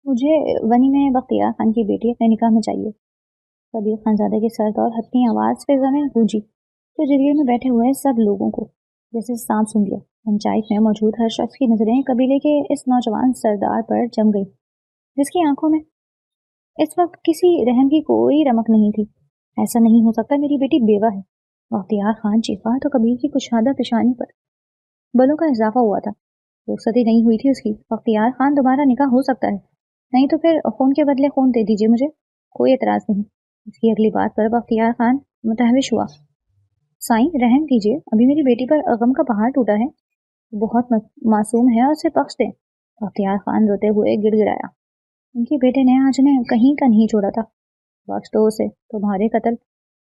مجھے ونی میں بختیار خان کی بیٹی اپنے نکاح میں چاہیے۔ کبیر خانزادہ کی سرد اور ہلکی آواز فضا میں گونجی تو جرگے میں بیٹھے ہوئے سب لوگوں کو جیسے سانپ سن گیا۔ پنچایت میں موجود ہر شخص کی نظریں قبیلے کے اس نوجوان سردار پر جم گئی، جس کی آنکھوں میں اس وقت کسی رحم کی کوئی رمق نہیں تھی۔ ایسا نہیں ہو سکتا، میری بیٹی بیوہ ہے، بختیار خان چیخا تو کبیر کی کشادہ پیشانی پر بلوں کا اضافہ ہوا تھا۔ رخصتی نہیں ہوئی تھی اس کی۔ بختیار خان دوبارہ نکاح ہو سکتا ہے، نہیں تو پھر خون کے بدلے خون دے دیجیے مجھے، کوئی اعتراض نہیں۔ اس کی اگلی بات پر بختیار خان متحوش ہوا۔ سائیں رحم کیجیے، ابھی میری بیٹی پر غم کا پہاڑ ٹوٹا ہے، بہت معصوم ہے، اسے بخش دیں۔ بختیار خان روتے ہوئے گڑ گڑایا، ان کے بیٹے نے آج نے کہیں کا نہیں چھوڑا تھا، بخش دو اسے۔ تمہارے قتل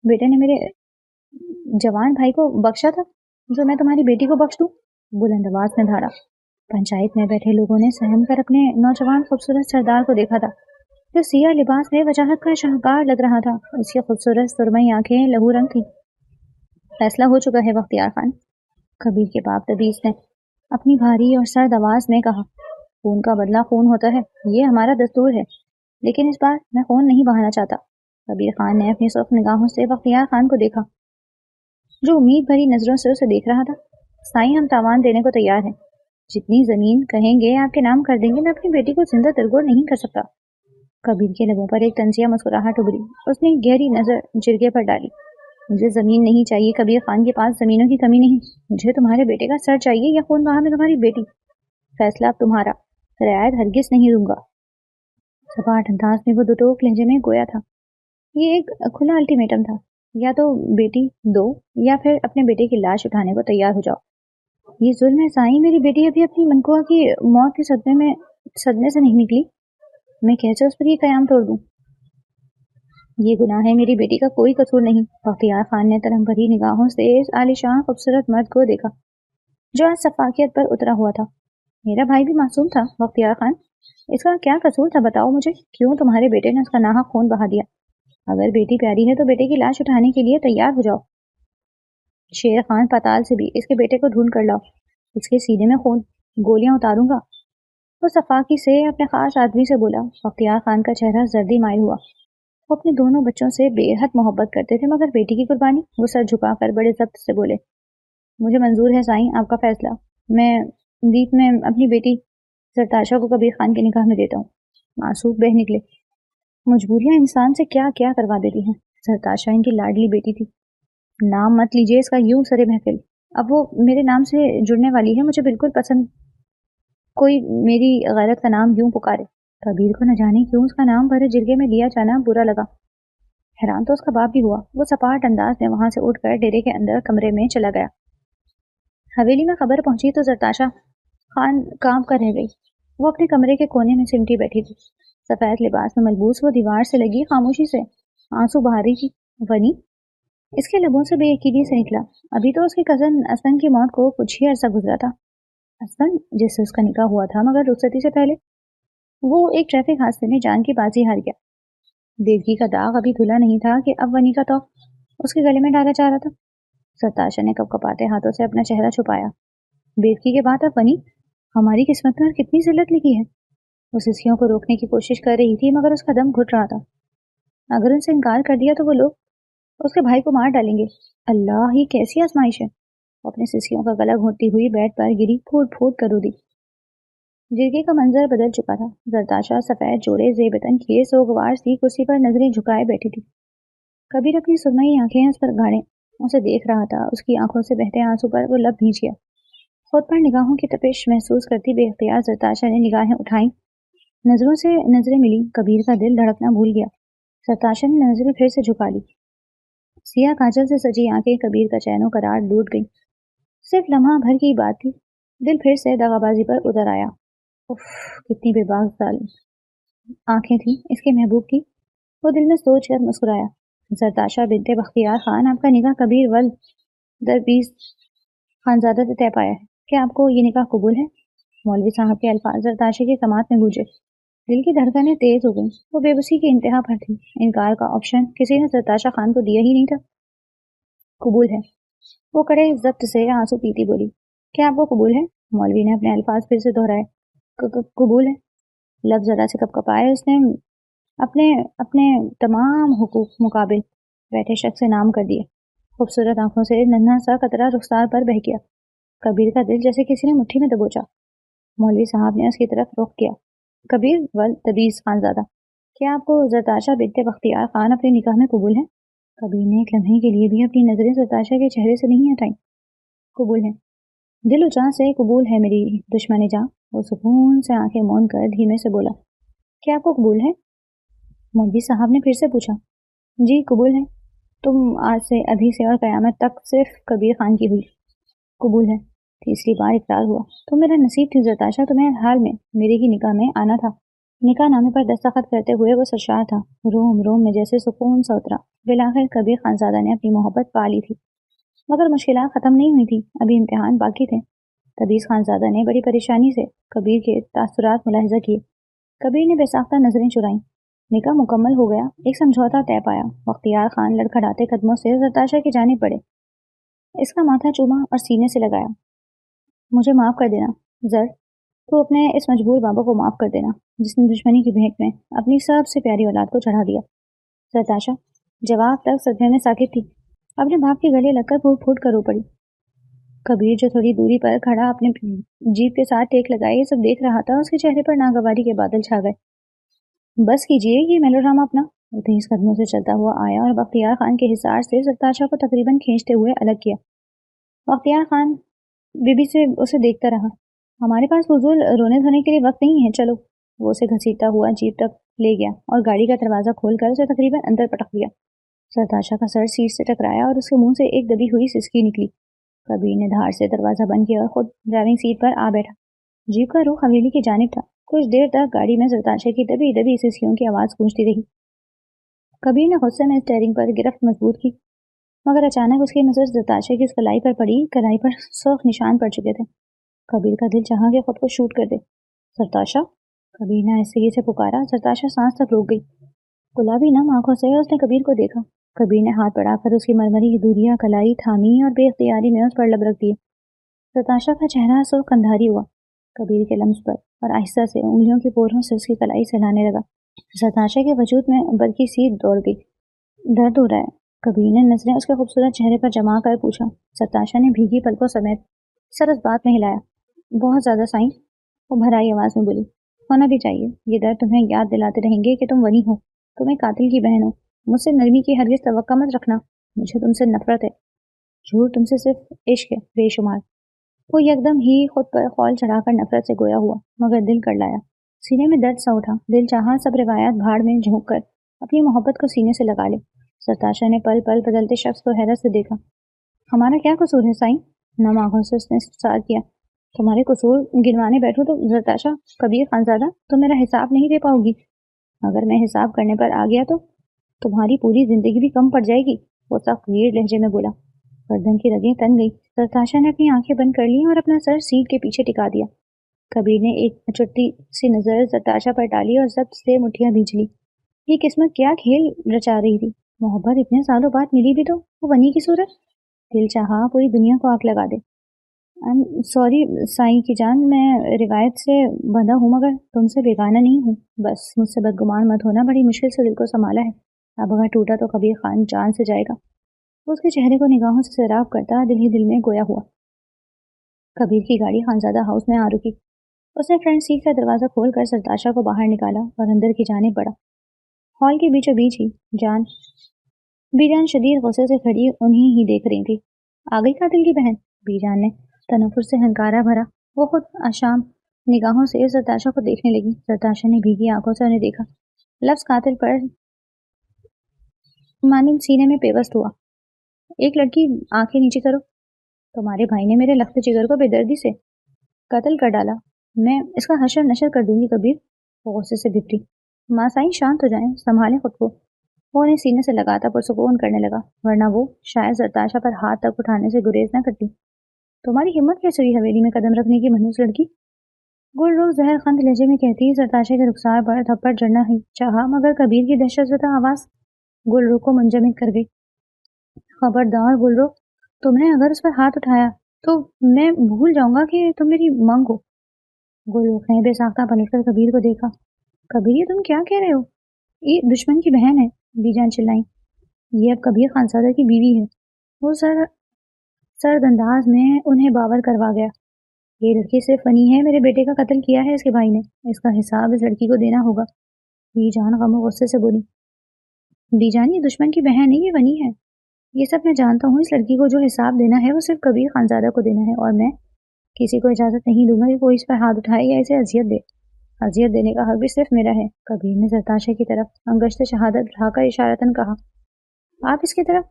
بیٹے نے میرے جوان بھائی کو بخشا تھا، جو میں تمہاری بیٹی کو بخش دوں؟ بلند آواز میں دھاڑا۔ پنچایت میں بیٹھے لوگوں نے سہم کر اپنے نوجوان خوبصورت سردار کو دیکھا تھا، جو سیاہ لباس میں وجاہت کا شاہکار لگ رہا تھا۔ اس کی خوبصورت سرمئی آنکھیں لہو رنگ تھیں۔ فیصلہ ہو چکا ہے بختیار خان، کبیر کے باپ تبیس نے اپنی بھاری اور سرد آواز میں کہا۔ خون کا بدلہ خون ہوتا ہے، یہ ہمارا دستور ہے، لیکن اس بار میں خون نہیں بہانا چاہتا۔ کبیر خان نے اپنی سرخ نگاہوں سے بختیار خان کو دیکھا، جو امید بھری نظروں سے اسے دیکھ رہا تھا۔ سائیں ہم تاوان دینے کو تیار ہیں، جتنی زمین کہیں گے آپ کے نام کر دیں گے، میں اپنی بیٹی کو زندہ ترگور نہیں کر سکتا۔ کبیر کے لبوں پر ایک طنزیہ مسکراہٹ ابھری، اس نے گہری نظر جرگے پر ڈالی۔ مجھے زمین نہیں چاہیے، کبیر خان کے پاس زمینوں کی کمی نہیں، مجھے تمہارے بیٹے کا سر چاہیے یا خون بہا میں تمہاری بیٹی۔ فیصلہ اب تمہارا، رعایت ہرگز نہیں دوں گا۔ سپاٹ انداز میں وہ دو ٹوک لہجے میں گویا تھا۔ یہ ایک کھلا الٹیمیٹم تھا، یا تو بیٹی دو یا پھر اپنے بیٹے کی لاش اٹھانے کو تیار ہو جاؤ۔ یہ ظلم ہے سائیں، میری بیٹی ابھی اپنی منقوہ کی موت کے صدمے سے نہیں نکلی، میں کیسے اس پر یہ قیام توڑ دوں؟ یہ گناہ ہے، میری بیٹی کا کوئی قصور نہیں۔ بختیار خان نے ترہم بھری نگاہوں سے اس عالیشان خوبصورت مرد کو دیکھا، جو آج سفاکیت پر اترا ہوا تھا۔ میرا بھائی بھی معصوم تھا بختیار خان، اس کا کیا قصور تھا بتاؤ مجھے، کیوں تمہارے بیٹے نے اس کا ناحق خون بہا دیا؟ اگر بیٹی پیاری ہے تو بیٹے کی لاش اٹھانے کے لیے تیار ہو جاؤ۔ شیر خان پتال سے بھی اس کے بیٹے کو ڈھونڈ کر لاؤ، اس کے سینے میں خون، گولیاں اتاروں گا۔ وہ صفاقی سے اپنے خاص آدمی سے بولا۔ بختیار خان کا چہرہ زردی مائل ہوا، وہ اپنے دونوں بچوں سے بے حد محبت کرتے تھے، مگر بیٹی کی قربانی؟ وہ سر جھکا کر بڑے ضبط سے بولے، مجھے منظور ہے سائیں آپ کا فیصلہ، میں اپنی بیٹی زرتاشا کو کبیر خان کے نکاح میں دیتا ہوں۔ معصوم بہ نکلے، مجبوریاں انسان سے کیا کیا کروا دیتی ہیں۔ زرتاشا ان کی لاڈلی بیٹی تھی۔ نام مت لیجیے اس کا یوں سرے محفل، اب وہ میرے نام سے جڑنے والی ہے، مجھے بالکل پسند کوئی میری غیرت کا نام یوں پکارے۔ کبیر کو نہ جانے کیوں اس کا نام بھرے جرگے میں لیا جانا برا لگا۔ حیران تو اس کا باپ بھی ہوا۔ وہ سپاٹ انداز میں وہاں سے اٹھ کر ڈیرے کے اندر کمرے میں چلا گیا۔ حویلی میں خبر پہنچی تو زرتاشا خان کانپ کر رہ گئی۔ وہ اپنے کمرے کے کونے میں سمٹی بیٹھی تھی، سفید لباس میں ملبوس۔ وہ دیوار سے لگی خاموشی سے آنسو بہا رہی تھی۔ ونی؟ اس کے لبوں سے بے یقینی سے نکلا۔ ابھی تو اس کی کزن اسدن کی موت کو کچھ ہی عرصہ گزرا تھا۔ اسدن جس سے اس کا نکاح ہوا تھا، مگر رخصتی سے پہلے وہ ایک ٹریفک حادثے میں جان کی بازی ہار گیا۔ دیوگی کا داغ ابھی دھلا نہیں تھا کہ اب ونی کا توق اس کے گلے میں ڈالا جا رہا تھا۔ زرتاشا نے کپ کپاتے ہاتھوں سے اپنا چہرہ چھپایا۔ دیوگی کے بعد اب ونی؟ ہماری قسمت میں کتنی ذلت لکھی ہے۔ وہ سسیوں کو روکنے کی کوشش کر رہی تھی، مگر اس کا دم گھٹ رہا تھا۔ اگر ان سے انکار کر دیا تو وہ لوگ اس کے بھائی کو مار ڈالیں گے۔ اللہ، یہ کیسی آزمائش ہے؟ وہ اپنے سسیوں کا گلا گھونٹتی ہوئی بیڈ پر گری، پھوٹ پھوٹ کر رو دی۔ جرگے کا منظر بدل چکا تھا۔ زرتاشا سفید جوڑے زیبتن کیے سوگوار سی کرسی پر نظریں جھکائے بیٹھی تھی۔ کبیر اپنی سرمئی آنکھیں اس پر گاڑے اسے دیکھ رہا تھا۔ اس کی آنکھوں سے بہتے آنسو پر وہ لب بھیج گیا۔ خود پر نگاہوں کی تپش محسوس کرتی بے اختیار زرتاشا نے نگاہیں اٹھائیں، نظروں سے نظریں ملی۔ کبیر کا دل دھڑکنا بھول گیا۔ زرتاشا نے نظریں پھر سے جھکا لی۔ سیاہ کاجل سے سجی آنکھیں کبیر کا چین و قرار لوٹ گئیں۔ صرف لمحہ بھر کی بات تھی، دل پھر سے دغابازی پر اتر آیا۔ اف، کتنی بے باک ظالم آنکھیں تھیں اس کے محبوب کی۔ وہ دل میں سوچ کر مسکرایا۔ زرتاشا بنت بختیار خان، آپ کا نکاح کبیر ول دربیز خانزادہ سے طے پایا ہے، کیا آپ کو یہ نکاح قبول ہے؟ مولوی صاحب کے الفاظ زرتاشا کی سماعت میں گونجے۔ دل کی دھڑکنیں تیز ہو گئیں۔ وہ بے بسی کی انتہا پر تھی۔ انکار کا آپشن کسی نے زرتاشا خان کو دیا ہی نہیں تھا۔ قبول ہے، وہ کڑے ضبط سے آنسو پیتی بولی۔ کیا آپ کو قبول ہے؟ مولوی نے اپنے الفاظ پھر سے دہرائے۔ قبول ہے۔ لفظ ذرا سے کپکپائے اس نے اپنے اپنے تمام حقوق مقابل بیٹھے شخص سے نام کر دیا۔ خوبصورت آنکھوں سے ننھا سا قطرہ رخسار پر بہہ گیا۔ کبیر کا دل جیسے کسی نے مٹھی میں دبوچا۔ مولوی صاحب نے اس کی طرف رخ کیا۔ کبیر تبیز خانزادہ، کیا آپ کو زرتاشا بنت بختیار خان اپنے نکاح میں قبول ہے؟ کبیر نے ایک لمحے کے لیے بھی اپنی نظریں زرتاشا کے چہرے سے نہیں ہٹائیں۔ قبول ہے، دل و جان سے قبول ہے میری دشمن جاں۔ وہ سکون سے آنکھیں موند کر دھیمے سے بولا۔ کیا آپ کو قبول ہے؟ مولوی صاحب نے پھر سے پوچھا۔ جی قبول ہے، تم آج سے ابھی سے اور قیامت تک صرف کبیر خان کی ہوئی۔ قبول ہے، تیسری بار اقرار ہوا۔ تو میرا نصیب تھی زرتاشا، تمہیں حال میں میرے ہی نکاح میں آنا تھا۔ نکاح نامے پر دستخط کرتے ہوئے وہ سرشار تھا، روم روم میں جیسے سکون سا اترا۔ بالآخر کبیر خانزادہ نے اپنی محبت پا لی تھی، مگر مشکلات ختم نہیں ہوئی تھی، ابھی امتحان باقی تھے۔ تبیز خانزادہ نے بڑی پریشانی سے کبیر کے تاثرات ملاحظہ کیے۔ کبیر نے بے ساختہ نظریں چرائیں۔ نکاح مکمل ہو گیا، ایک سمجھوتا طے پایا۔ بختیار خان لڑکھڑاتے قدموں سے زرتاشا کی جانب بڑھے، اس کا ماتھا چوما اور سینے سے لگایا۔ مجھے معاف کر دینا زر، تو اپنے اس مجبور بابا کو معاف کر دینا جس نے دشمنی کی بھیک میں اپنی سب سے پیاری اولاد کو چڑھا دیا۔ زرتاشا جواب تک صدمے میں ساکت تھی، اپنے باپ کے گلے لگ کر پھوٹ پھوٹ کر رو پڑی۔ کبیر جو تھوڑی دوری پر کھڑا اپنے جیپ کے ساتھ ٹیک لگائے یہ سب دیکھ رہا تھا، اس کے چہرے پر ناگواری کے بادل چھا گئے۔ بس کیجیے یہ میلو ڈرامہ اپنا۔ وہ تیز قدموں سے چلتا ہوا آیا اور بختیار خان کے حصار سے زرتاشا کو تقریباً کھینچتے ہوئے الگ کیا۔ بختیار خان بی بی سے اسے دیکھتا رہا۔ ہمارے پاس فضول رونے دھونے کے لیے وقت نہیں ہے، چلو۔ وہ اسے گھسیٹتا ہوا جیپ تک لے گیا اور گاڑی کا دروازہ کھول کر اسے تقریباً اندر پٹک دیا۔ زرتاشا کا سر سیٹ سے ٹکرایا اور اس کے منہ سے ایک دبی ہوئی سسکی نکلی۔ کبیر نے دھاڑ سے دروازہ بند کیا اور خود ڈرائیونگ سیٹ پر آ بیٹھا۔ جیپ کا رخ حویلی کی جانب تھا۔ کچھ دیر تک گاڑی میں زرتاشا کی دبی دبی سسکیوں کی آواز گونجتی رہی۔ کبیر نے غصے میں اسٹیئرنگ پر گرفت مضبوط کی، مگر اچانک اس کی نظر زرتاشا کی اس کلائی پر پڑی۔ کلائی پر سرخ نشان پڑ چکے تھے۔ کبیر کا دل چاہا کہ خود کو شوٹ کر دے۔ زرتاشا، کبیر نے آہستگی سے پکارا۔ زرتاشا سانس تک روک گئی۔ گلابی نم آنکھوں سے اس نے کبیر کو دیکھا۔ کبیر نے ہاتھ بڑھا کر اس کی مرمری کی دوریاں کلائی تھامی اور بے اختیاری میں اس پر لب رکھ دیے۔ زرتاشا کا چہرہ سرخ اندھاری ہوا کبیر کے لمس پر اور آہستہ سے انگلیوں کی پوروں سے اس کی کلائی سہلانے لگا۔ زرتاشا کے وجود میں برقی سی دوڑ گئی۔ درد ہو رہا ہے؟ کبیر نے نظریں اس کے خوبصورت چہرے پر جما کر پوچھا۔ زرتاشا نے بھیگی پلکوں سمیت سر اس بات میں ہلایا۔ بہت زیادہ سائیں، وہ بھرائی آواز میں بولی۔ ہونا بھی چاہیے، یہ درد تمہیں یاد دلاتے رہیں گے کہ تم ونی ہو، تم ایک قاتل کی بہن ہو۔ مجھ سے نرمی کی ہرگز توقع مت رکھنا، مجھے تم سے نفرت ہے۔ جھوٹ تم سے صرف عشق ہے بے شمار۔ وہ یکدم ہی خود پر خول چڑھا کر نفرت سے گویا ہوا، مگر دل کر لایا۔ سینے میں درد سا اٹھا، دل چاہا سب روایات بھاڑ میں جھونک کر اپنی محبت کو سینے سے لگا لے۔ زرتاشا نے پل پل بدلتے شخص کو حیرت سے دیکھا۔ ہمارا کیا قصور ہے سائیں؟ نم آنکھوں سے اس نے استفسار کیا۔ تمہارے قصور گنوانے بیٹھوں تو زرتاشا کبیر خانزادہ تم میرا حساب نہیں دے پاؤ گی۔ اگر میں حساب کرنے پر آ گیا تو تمہاری پوری زندگی بھی کم پڑ جائے گی، وہ سخت ویر لہجے میں بولا۔ گردن کی رگیں تن گئی۔ زرتاشا نے اپنی آنکھیں بند کر لیں اور اپنا سر سیٹ کے پیچھے ٹکا دیا۔ کبیر نے ایک اچٹتی سی نظر زرتاشا پر ڈالی اور ضبط سے مٹھیاں بھینچ لی۔ یہ قسمت کیا کھیل رچا رہی تھی؟ محبت اتنے سالوں بعد ملی بھی تو وہ ونی کی صورت۔ دل چاہا پوری دنیا کو آگ لگا دے۔ سوری سائیں کی جان، میں روایت سے بندھا ہوں مگر تم سے بیگانہ نہیں ہوں، بس مجھ سے بدگمان مت ہونا، بڑی مشکل سے دل کو سنبھالا ہے، اب اگر ٹوٹا تو کبیر خان جان سے جائے گا۔ اس کے چہرے کو نگاہوں سے سیراب کرتا دل ہی دل میں گویا ہوا۔ کبیر کی گاڑی خانزادہ ہاؤس میں آ رکی۔ اس نے فرنٹ سیٹ کا دروازہ کھول کر زرتاشا کو باہر نکالا اور اندر کی جانب بڑھا۔ ہال کے بیچوں بیچ ہی جان بی جان شدید غصے سے کھڑی انہیں ہی دیکھ رہی تھی۔ آ گئی قاتل کی بہن؟ بی جان نے تنفر سے ہنکارا بھرا۔ وہ خود آشام نگاہوں سے زرتاشا کو دیکھنے لگی۔ زرتاشا نے بھیگی آنکھوں سے انہیں دیکھا۔ لفظ قاتل پر مانند سینے میں پیوست ہوا۔ ایک لڑکی، آنکھیں نیچے کرو۔ تمہارے بھائی نے میرے لخت جگر کو بے دردی سے قتل کر ڈالا، میں اس کا حشر نشر کر دوں گی کبیر۔ وہ غصے سے بھپٹی۔ ماں سائیں شانت ہو جائیں، سنبھالیں خود کو۔ وہ انہیں سینے سے لگاتا پرسکون کرنے لگا، ورنہ وہ شاید زرتاشا پر ہاتھ تک اٹھانے سے گریز نہ کرتی۔ تمہاری ہمت کیسے ہوئی حویلی میں قدم رکھنے کی منحوس لڑکی؟ گل روح زہر خند لہجے میں کہتی۔ زرتاشا کے رخسار پر تھپڑ جڑنا ہی چاہا مگر کبیر کی دہشت زدہ آواز گل روح کو منجمد کر گئی۔ خبردار گل روح، تم نے اگر اس پر ہاتھ اٹھایا تو میں بھول جاؤں گا کہ تم میری مانگ ہو۔ گل روح نے بے ساختہ پلٹ کر کبیر کو دیکھا۔ कबीर, ये तुम क्या कह रहे हो? ये दुश्मन की बहन है, बीजान चिल्लाई। ये अब कबीर खानसादा की बीवी है। वो सर्द अंदाज में उन्हें बावर करवा गया। ये लड़की सिर्फ फनी है, मेरे बेटे का कत्ल किया है इसके भाई ने, इसका हिसाब इस लड़की को देना होगा। बीजान गम गुस्से से बोली। बीजान, ये दुश्मन की बहन है, ये फनी है, ये सब मैं जानता हूँ। इस लड़की को जो हिसाब देना है वो सिर्फ कबीर खानजादा को देना है, और मैं किसी को इजाजत नहीं दूंगा कि कोई इस पर हाथ उठाए या इसे अजियत दे। अजियत देने का हक भी सिर्फ मेरा है। कबीर ने सरताशा की तरफ अंगश्त शहादत उठाकर इशारतन कहा। आप इसकी तरफ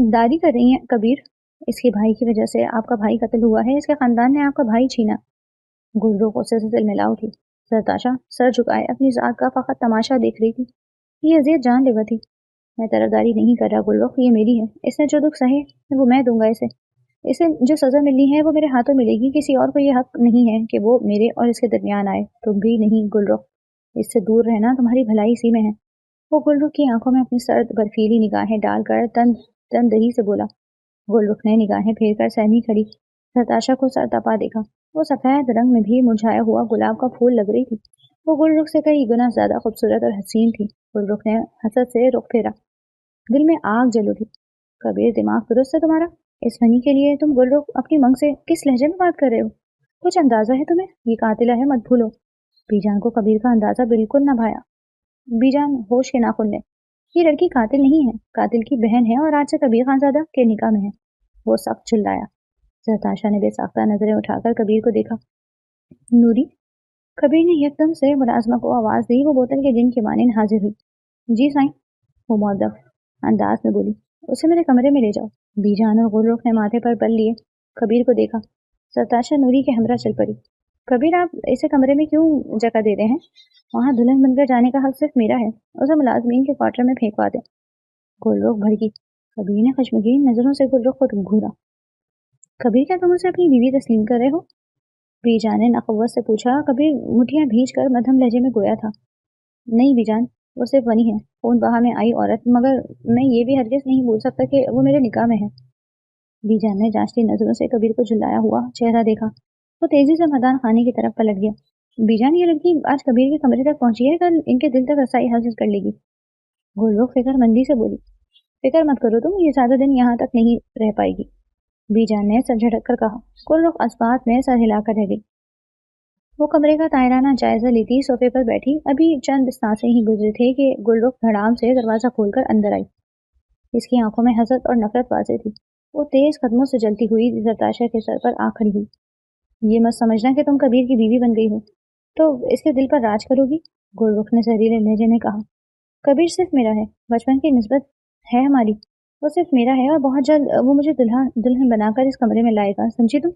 दारी कर रही हैं कबीर? इसके भाई की वजह से आपका भाई कत्ल हुआ है, इसके खानदान ने आपका भाई छीना। गुलरू गुस्से से तिलमिला उठी। सरताशा सर झुकाए अपनी जात का फकत तमाशा देख रही थी। ये अजियत जानलेवा थी। मैं तरफदारी नहीं कर रहा गुलरुख, ये मेरी है। इसने जो दुख सहे वो मैं दूंगा इसे। इसे जो सजा मिलनी है वो मेरे हाथों मिलेगी। किसी और को ये हक नहीं है कि वो मेरे और इसके दरमियान आए। तुम भी नहीं गुलरुख, इससे दूर रहना तुम्हारी भलाई इसी में है। वो गुलरुख की आंखों में अपनी सर्द बर्फीली निगाहें डालकर तनदही से बोला। गुलरुख ने निगाहें फेर कर सहमी खड़ी सरताशा को सर तपा देखा। वो सफेद रंग में भी मुरझाया हुआ गुलाब का फूल लग रही थी। वो गुलरुख से कई गुना ज्यादा खूबसूरत और हसीन थी। गुलरुख ने हसद से रुख फेरा। दिल में आग जल उठी। कबीर, दिमाग दुरुस्त है तुम्हारा? इस फनी के लिए तुम गुलरुख अपनी मंग से किस लहजे में बात कर रहे हो? कुछ अंदाजा है तुम्हें? ये कातिला है, मत भूलो। बीजान को कबीर का अंदाजा बिल्कुल न भाया। बीजान होश के नाखुन ले। ये लड़की कातिल नहीं है, कातिल की बहन है और आज से कबीर खानजादा के निकाह में है। वो सख्त चिल्लाया। सरताशा ने बेसाख्ता नजरें उठाकर कबीर को देखा। नूरी। कबीर ने यकदम से मुलाजमा को आवाज दी। वो बोतल के जिन की मानिन हाजिर हुई। जी साईं, वो मुअद्दब अंदाज में बोली। उसे मेरे कमरे में ले जाओ। बीजान और गुलरुख ने माथे पर बल लिए कबीर को देखा। सरताशा नूरी के हमरा चल पड़ी। कबीर, आप इसे कमरे में क्यों जगह दे रहे हैं? वहां दुल्हन बनकर जाने का हक सिर्फ मेरा है। उसे मुलाजमीन के क्वार्टर में फेंकवा दे। गुलरुख भड़की। कबीर ने खशमगीन नजरों से गुलरुख को घूरा। कबीर, क्या तुम उसे अपनी बीवी तस्लीम कर रहे हो? बीजान ने नखवत से पूछा। कबीर मुठियां भींच कर मध्यम लहजे में गोया था। नहीं बीजान, वो सिर्फ बनी है, खून बहा में आई औरत, मगर मैं ये भी हरगिज नहीं भूल सकता कि वो मेरे निकाह में है। बीजान ने जांचती नजरों से कबीर को झुलाया हुआ चेहरा देखा। वो तेजी से मैदान खाने की तरफ पलट गया। बीजान, ये लड़की आज कबीर के कमरे तक पहुंची है, कल इनके दिल तक रसाई हासिल कर लेगी। गुलरुख फिक्रमंदी से बोली। फिक्र मत करो तुम, ये ज्यादा दिन यहाँ तक नहीं रह पाएगी। बीजान ने सर झटक कर कहा। गुलरुख अस्बात में सर हिलाकर रह गई। वो कमरे का तायराना जायजा लेती सोफे पर बैठी। अभी चंद सांसें ही गुजरे थे कि गुलरुख धड़ाम से दरवाजा खोलकर अंदर आई। इसकी आंखों में हसद और नफरत वाज़ेह थी। वो तेज कदमों से चलती हुई सरताशा के सर पर आ खड़ी हुई। ये मत समझना कि तुम कबीर की बीवी बन गई हो तो इसके दिल पर राज करोगी, गुलरुख ने जहरीले लहजे में कहा। कबीर सिर्फ मेरा है, बचपन की निस्बत है हमारी। वो सिर्फ मेरा है और बहुत जल्द वो मुझे दुल्हन बनाकर इस कमरे में लाएगा, समझी तुम?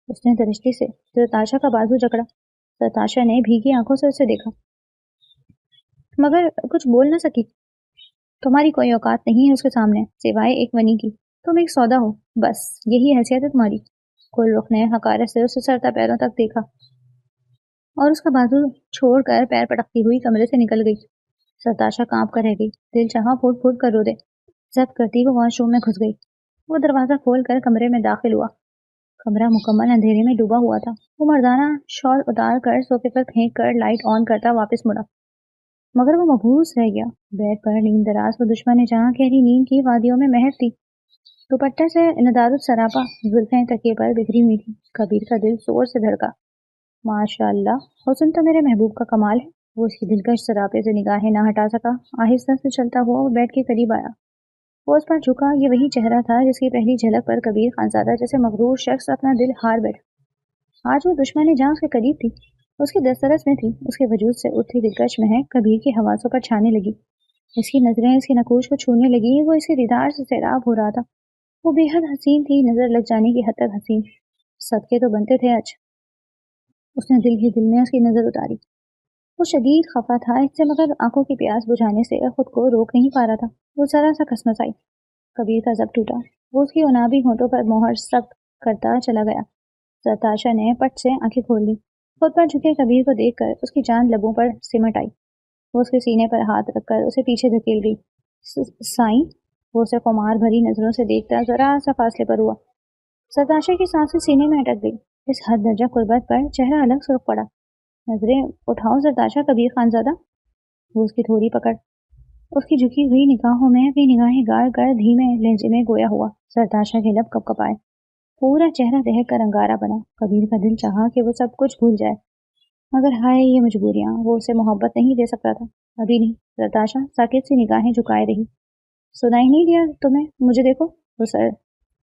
उसने दृष्टि से सरताशा का बाजू जकड़ा। सरताशा ने भीगी आंखों से उसे देखा मगर कुछ बोल न सकी। तुम्हारी कोई औकात नहीं है उसके सामने सिवाय एक वनी की। तुम एक सौदा हो, बस यही हैसियत है तुम्हारी। गुलरुख ने हकारत से उसे सर पैरों तक देखा और उसका बाजू छोड़कर पैर पटकती हुई कमरे से निकल गई। सरताशा कांप कर रह गई। दिल चाहा फूट फूट कर रो दे। जब्त करती वो वॉशरूम में घुस गई। वो दरवाजा खोलकर कमरे में दाखिल हुआ। कमरा मुकम्मल अंधेरे में डूबा हुआ था। वो मर्दाना शॉल उतार कर सोफे पर फेंक कर लाइट ऑन करता वापस मुड़ा, मगर वो मबहूस रह गया। बेड पर नींद दराज वो दुश्मन ने जहाँ गहरी नींद की वादियों में महक थी। दुपट्टे से नदारुत सरापा जुल्फें तकिए पर बिखरी हुई थी। कबीर का दिल जोर से धड़का। माशाअल्लाह, हुस्न तो मेरे महबूब का कमाल है। वो उसकी दिलकश सरापे से निगाहें ना हटा सका। आहिस्ता से चलता हुआ वो बेड के करीब आया। वो उस पर झुका। ये वही चेहरा था जिसकी पहली झलक पर कबीर खानजादा जैसे मगरूर शख्स अपना दिल हार बैठा। आज वो दुश्मन जहाँ उसके करीब थी, उसकी दस्तरस में थी। उसके वजूद से उठती दिलकश महक कबीर की हवासों पर छाने लगी। इसकी नजरें इसकी नकूश को छूने लगी। वो इसके दीदार से सैराब हो रहा था। वो बेहद हसीन थी, नजर लग जाने की हद तक हसीन। सदके तो बनते थे आज। उसने दिल ही दिल में उसकी नजर उतारी। वो शदीद खफा था इससे, मगर आंखों की प्यास बुझाने से खुद को रोक नहीं पा रहा था। वो जरा सा कसमसाई। कबीर का जब टूटा। वो उसकी उनाबी होठों पर मोहर सख्त करता चला गया। सरताशा ने पट से आंखें खोल ली। खुद पर झुके कबीर को देखकर उसकी जान लबों पर सिमट आई। वो उसके सीने पर हाथ रखकर उसे पीछे धकेल गई। साईं, वो उसे खुमार भरी नजरों से देखता जरा सा फासले पर हुआ। सरताशा की सांसें सीने में अटक गई। इस हद दर्जा कुर्बत पर चेहरा अलग सुर्ख पड़ा। نظریں اٹھاؤ زرتاشا کبیر خانزادہ. وہ اس کی تھوڑی پکڑ اس کی جھکی ہوئی نگاہوں میں اپنی نگاہیں گاڑ کر دھیمے لہجے میں گویا ہوا. زرتاشا کے لب کپ کپائے, پورا چہرہ دہک کر انگارہ بنا. کبیر کا دل چاہا کہ وہ سب کچھ بھول جائے, مگر ہائے یہ مجبوریاں, وہ اسے محبت نہیں دے سکتا تھا. ابھی نہیں. زرتاشا ساکت سی نگاہیں جھکائے رہی. سنائی نہیں دیا تمہیں؟ مجھے دیکھو.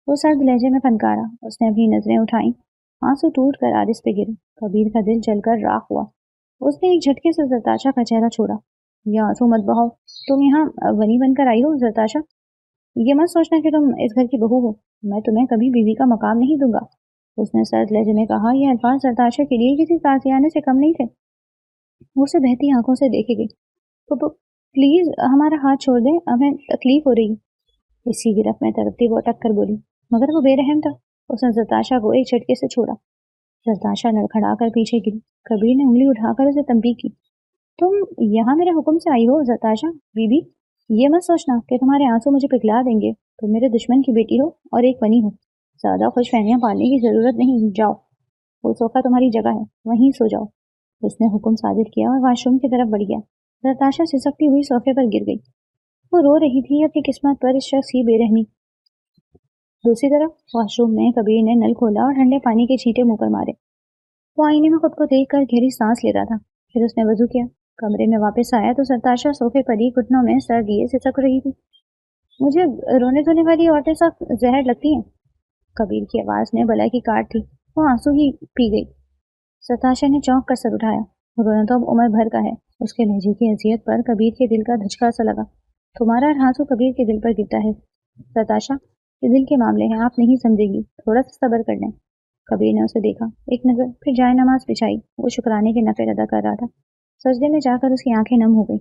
وہ سرد لہجے میں پھنکارا. اس نے اپنی نظریں اٹھائیں. آنسو ٹوٹ کر آرس پہ گرے. کبیر کا دل جل کر راکھ ہوا. اس نے ایک جھٹکے سے زرتاشا کا چہرہ چھوڑا. یہ آنسو مت بہاؤ. تم یہاں ونی بن کر آئی ہو زرتاشا. یہ مت سوچنا کہ تم اس گھر کی بہو ہو. میں تمہیں کبھی بیوی کا مقام نہیں دوں گا. اس نے سرد لہجے میں کہا. یہ الفاظ زرتاشا کے لیے کسی تازیانے سے کم نہیں تھے. وہ اسے بہتی آنکھوں سے دیکھے گئی. پلیز ہمارا ہاتھ چھوڑ دیں, ہمیں تکلیف ہو رہی. اسی گرفت میں تڑپتی وہ اٹک کر بولی, مگر وہ بے رحم تھا. اس نے زرتاشا کو ایک جھٹکے سے چھوڑا. زرتاشا لڑکھڑا کر پیچھے گری. کبیر نے انگلی اٹھا کر اسے تنبیہ کی. تم یہاں میرے حکم سے آئی ہو زرتاشا بی بی. یہ مت سوچنا کہ تمہارے آنسو مجھے پگھلا دیں گے. تم میرے دشمن کی بیٹی ہو اور ایک ونی ہو. زیادہ خوش فہمیاں پالنے کی ضرورت نہیں. جاؤ, وہ صوفہ تمہاری جگہ ہے, وہیں سو جاؤ. اس نے حکم صادر کیا اور واش روم کی طرف بڑھ گیا. زرتاشا سسکتی ہوئی صوفے پر گر گئی. وہ رو رہی تھی اپنی قسمت پر اس شخص کی بے رحمی. دوسری طرف واش روم میں کبیر نے نل کھولا اور ٹھنڈے پانی کے چھینٹے منہ پر مارے. وہ آئینے میں خود کو دیکھ کر گہری سانس لیتا تھا. پھر اس نے وضو کیا. کمرے میں واپس آیا تو زرتاشا صوفے پر ہی گھٹنوں میں سر دیے سسک رہی تھی. مجھے رونے دھونے والی عورتیں سخت زہر لگتی ہیں. کبیر کی آواز میں بلا کی کاٹ تھی. وہ آنسو ہی پی گئی. زرتاشا نے چونک کر سر اٹھایا. رونا تو اب عمر بھر کا ہے. اس کے لہجے کی اذیت پر کبیر کے دل کا دھچکا سا لگا. تمہارا آنسو کبیر کے دل پر گرتا ہے زرتاشا. یہ دل کے معاملے ہیں, آپ نہیں سمجھے گی. تھوڑا سا صبر کر لیں. کبیر نے اسے دیکھا ایک نظر, پھر جائے نماز بچھائی. وہ شکرانے کے نفل ادا کر رہا تھا. سجدے میں جا کر اس کی آنکھیں نم ہو گئی.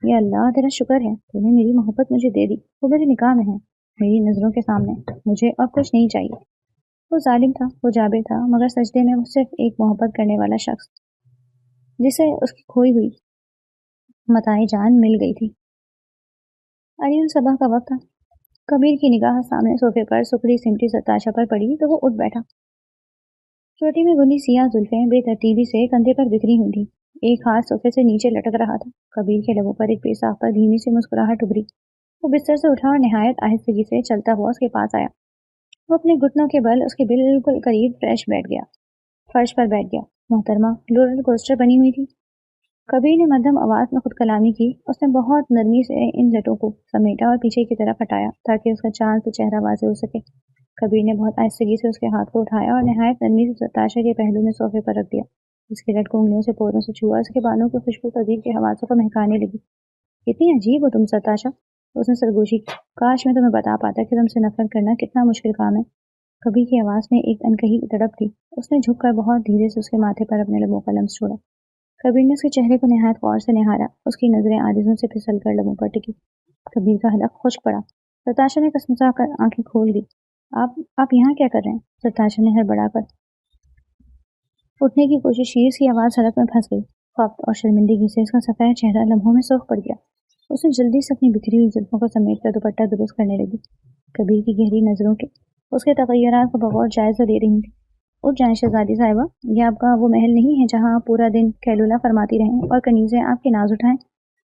یا اللہ تیرا شکر ہے, تو نے میری محبت مجھے دے دی. وہ میرے نکاح میں ہے, میری نظروں کے سامنے. مجھے اور کچھ نہیں چاہیے. وہ ظالم تھا, وہ جابر تھا, مگر سجدے میں وہ صرف ایک محبت کرنے والا شخص جسے اس کی کھوئی ہوئی متاع جان مل گئی تھی. علی الصبح کا وقت تھا. کبیر کی نگاہ سامنے صوفے پر سکڑی سمٹی زرتاشا پر پڑی تو وہ اٹھ بیٹھا. چوٹی میں گندی سیاہ زلفیں بے ترتیبی سے کندھے پر بکھری ہوئی تھی. ایک ہاتھ صوفے سے نیچے لٹک رہا تھا. کبیر کے لبوں پر ایک بے ساختہ دھیمی سی مسکراہٹ ابھری. وہ بستر سے اٹھا اور نہایت آہستگی سے چلتا ہوا اس کے پاس آیا. وہ اپنے گھٹنوں کے بل اس کے بالکل قریب فرش پر بیٹھ گیا. محترمہ رولر کوسٹر بنی ہوئی تھی. کبیر نے مدھم آواز میں خود کلامی کی. اس نے بہت نرمی سے ان لٹوں کو سمیٹا اور پیچھے کی طرف ہٹایا تاکہ اس کا چاند سے چہرہ واضح ہو سکے. کبیر نے بہت آہستگی سے اس کے ہاتھ کو اٹھایا اور نہایت نرمی سے زرتاشا کے پہلو میں صوفے پر رکھ دیا. اس کے لٹ کو انگلیوں سے پوروں سے چھوا. اس کے بالوں کی خوشبو کبیر کے حواسوں کو مہکانے لگی. کتنی عجیب ہو تم زرتاشا. اس نے سرگوشی کی. کاش میں تمہیں بتا پاتا کہ تم سے نفرت کرنا کتنا مشکل کام ہے. کبیر کی آواز میں ایک انکہی تڑپ تھی. اس نے جھک کر بہت دھیرے سے اس کے ماتھے پر اپنے لبوں کا لمس چھوڑا. کبیر نے اس کے چہرے کو نہایت غور سے نہارا. اس کی نظریں عارضوں سے پھسل کر لبوں پر ٹکی. کبیر کا حلق خشک پڑا. زرتاشا نے کسمسا کر آنکھیں کھول دی. آپ یہاں کیا کر رہے ہیں؟ زرتاشا نے ہڑبڑا کر اٹھنے کی کوشش کی. اس کی آواز حلق میں پھنس گئی. خفت اور شرمندگی سے اس کا سفید چہرہ لمحوں میں سرخ پڑ گیا. اس نے جلدی سے اپنی بکھری ہوئی زلفوں کو سمیٹ کر دوپٹہ درست کرنے لگی. کبیر کی گہری نظروں کے اس کے تغیرات کو بغور جائزہ لے رہی تھی. اٹھ جائیں شہزادی صاحبہ. یہ آپ کا وہ محل نہیں ہے جہاں آپ پورا دن کیلولہ فرماتی رہیں اور کنیزیں آپ کے ناز اٹھائیں.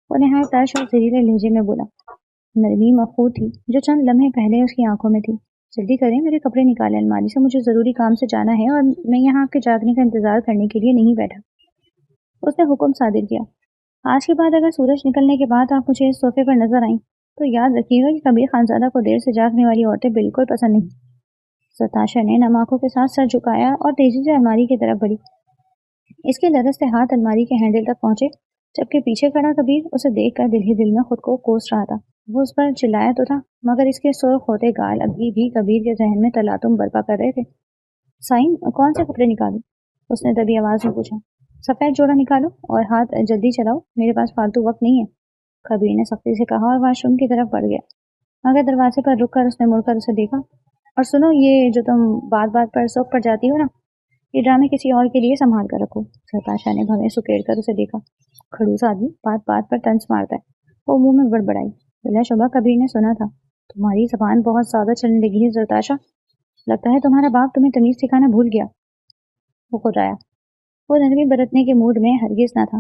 وہ نہایت ترش اور زہریلے لہجے میں بولا. نرمی مفقود تھی جو چند لمحے پہلے اس کی آنکھوں میں تھی. جلدی کریں, میرے کپڑے نکالیں الماری سے. مجھے ضروری کام سے جانا ہے اور میں یہاں آپ کے جاگنے کا انتظار کرنے کے لیے نہیں بیٹھا. اس نے حکم صادر کیا. آج کے بعد اگر سورج نکلنے کے بعد آپ مجھے اس صوفے پر نظر آئیں تو یاد رکھیے گا کہ کبیر خانزادہ کو دیر سے جاگنے والی عورتیں بالکل پسند نہیں. زرتاشا نے نم آنکھوں کے ساتھ سر جھکایا اور تیزی سے الماری کی طرف بڑھی. اس کے لرزتے ہاتھ الماری کے ہینڈل تک پہنچے جبکہ پیچھے کھڑا کبیر اسے دیکھ کر دل ہی دل میں خود کو کوس رہا تھا. وہ اس پر چلایا تو تھا مگر اس کے سرخ ہوتے گال ابھی بھی کبیر کے ذہن میں تلاتم برپا کر رہے تھے. سائن کون سے کپڑے نکالوں؟ اس نے دبی آواز میں پوچھا. سفید جوڑا نکالو اور ہاتھ جلدی چلاؤ, میرے پاس فالتو وقت نہیں ہے. کبیر نے سختی سے کہا اور واش روم کی طرف بڑھ گیا. مگر دروازے پر رک کر اس نے مڑ کر اسے دیکھا. اور سنو, یہ جو تم بات بات پر سوک پڑ جاتی ہو نا, یہ ڈرامے کسی اور کے لیے سنبھال کر رکھو. زرتاشا نے بھویں سکیڑ کر اسے دیکھا. کھڑوس آدمی بات بات پر طنز مارتا ہے. وہ منہ میں بڑبڑائی. بلا شبہ کبیر نے سنا تھا. تمہاری زبان بہت زیادہ چلنے لگی ہے زرتاشا. لگتا ہے تمہارا باپ تمہیں تمیز سکھانا بھول گیا. وہ خود آیا. वो नरमी बरतने के मूड में हरगिज ना था।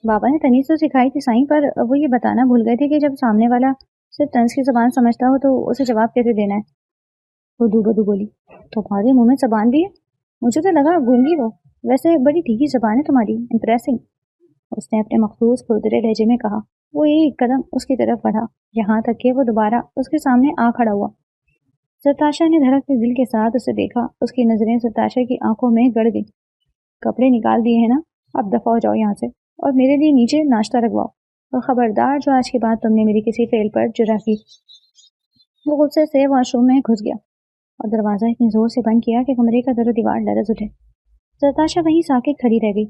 बाबा ने तमीज़ तो सिखाई थी साईं, पर वो ये बताना भूल गए थे कि जब सामने वाला सिर्फ तंज की ज़बान समझता हो तो उसे जवाब कैसे देना है। वो दूबदू बोली, तुम्हारे मुंह में ज़बान भी है? मुझे तो लगा गूंगी हो। वैसे बड़ी तीखी ज़बान है तुम्हारी, इम्प्रेसिंग। उसने अपने मखसूस खुरदरे लहजे में कहा। वो एक कदम उसकी तरफ बढ़ा, यहाँ तक कि वो दोबारा उसके सामने आ खड़ा हुआ। सरताशा ने धड़कते दिल के साथ उसे देखा। उसकी नजरें सरताशा की आंखों में गड़ गई। कपड़े निकाल दिए हैं ना, अब दफा हो जाओ यहाँ से, और मेरे लिए नीचे नाश्ता रखवाओ, और खबरदार जो आज के बाद तुमने मेरी किसी फेल पर जुरा की। वो गुस्से से वॉशरूम में घुस गया और दरवाजा इतनी जोर से बंद किया कि कमरे का दर दीवार लरज उठे। सरताशा वहीं साकित खड़ी रह गई।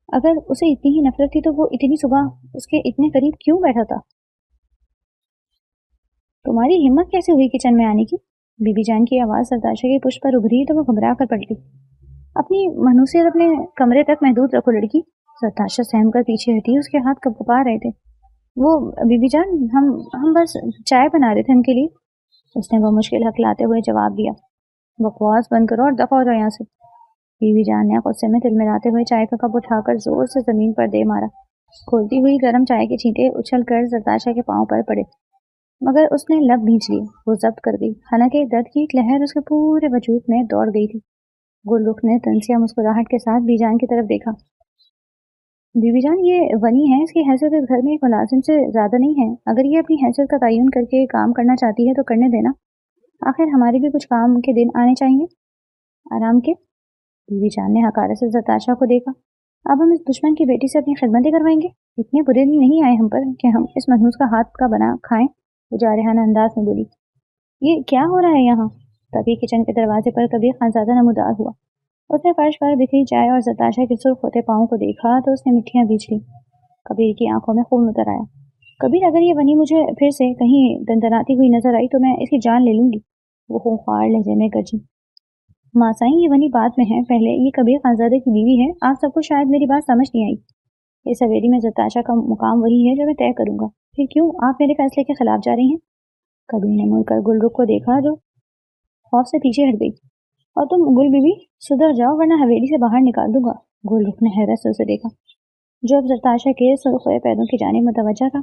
अगर उसे इतनी ही नफरत थी तो वो इतनी सुबह उसके इतने करीब क्यों बैठा था? तुम्हारी हिम्मत कैसे हुई किचन में आने की? बीबी जान की आवाज सरताशा के पुष्प पर उभरी तो वो घबरा कर पलटी। अपनी मनुष्यत अपने कमरे तक महदूद रखो लड़की। सरताशा सहम कर पीछे हटी। उसके हाथ कपकपा रहे थे। वो बीबी जान, हम बस चाय बना रहे थे उनके लिए। उसने वो मुश्किल हकलाते हुए जवाब दिया। बकवास बंद करो और दफा हो जाओ यहाँ से। बीबी जान ने गुस्से में तिलमिलाते हुए चाय का कप उठाकर जोर से जमीन पर दे मारा। खोलती हुई गर्म चाय के छींटे उछल कर सरताशा के पांव पर पड़े, मगर उसने लब भींच लिए। वो जब्त कर गई, हालांकि दर्द की एक लहर उसके पूरे वजूद में दौड़ गई थी। गुलरुख ने तंसिया मुस्कुराहट के साथ बीजान की तरफ देखा। बीबी जान, ये वनी है, इसकी हैसियत इस घर में एक मुलाजिम से ज्यादा नहीं है। अगर ये अपनी हैसियत का तयन करके काम करना चाहती है तो करने देना। आखिर हमारे भी कुछ काम के दिन आने चाहिए, आराम के। बीबी जान ने हकारत से सरताशा को देखा। अब हम इस दुश्मन की बेटी से अपनी खिदमतें करवाएंगे? इतने बुरे दिन नहीं आए हम पर कि हम इस मनहूस का हाथ का बना खाएं। वो जारहाना अंदाज में बोली। ये क्या हो रहा है यहाँ? तभी किचन के दरवाजे पर कबीर खानजादा नमूदार हुआ। उसने फर्श पर बिखरी चाय और सरताशा के सुर्ख होते पाँव को देखा तो उसने मिट्टियां बीछ ली। कबीर की आंखों में खून उतर आया। कबीर, अगर ये बनी मुझे फिर से कहीं दंदनाती हुई नजर आई तो मैं इसकी जान ले लूंगी। वो खूंखार लहजे में गरजी। मासाई, ये बनी बाद में है, पहले ये कबीर खानजादे की बीवी है। आप सबको शायद मेरी बात समझ नहीं आई। इस हवेली में सरताशा का मुकाम वही है जो मैं तय करूंगा। फिर क्यों आप मेरे फैसले के खिलाफ जा रही हैं? कबीर ने मुड़कर गुलरुख को देखा जो खौफ से पीछे हट गई। और तुम गुल बीबी सुधर जाओ वरना हवेली से बाहर निकाल दूंगा। गुलरुख ने हैरत से उसे देखा, जो अब सरताशा के सुरखोए पैरों की जानिब मुतवज्जा था।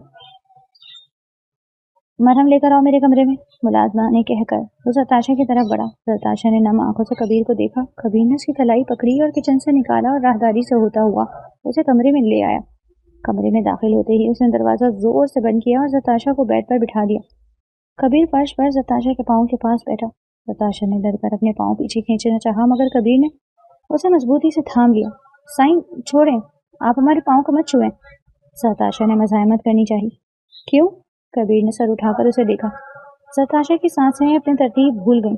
मरहम लेकर आओ मेरे कमरे में, मुलाजमा ने कहकर वो सरताशा की तरफ बढ़ा। सरताशा ने नम आंखों से कबीर को देखा। कबीर ने उसकी थलाई पकड़ी और किचन से निकाला और राहदारी से होता हुआ उसे कमरे में ले आया। कमरे में दाखिल होते ही उसने दरवाजा जोर से बंद किया और सरताशा को बेड पर बिठा दिया। कबीर फर्श पर सरताशा के पाँव के पास बैठा। सरताशा ने डरकर अपने पाँव पीछे खींचना चाहा, मगर कबीर ने उसे मजबूती से थाम लिया। साईं छोड़ें, आप हमारे पाँव को मत छुएं। सरताशा ने मज़ाहमत करनी चाहिए। क्यों? कबीर ने सर उठाकर उसे देखा। सरताशा की सांसें अपनी तरतीब भूल गईं।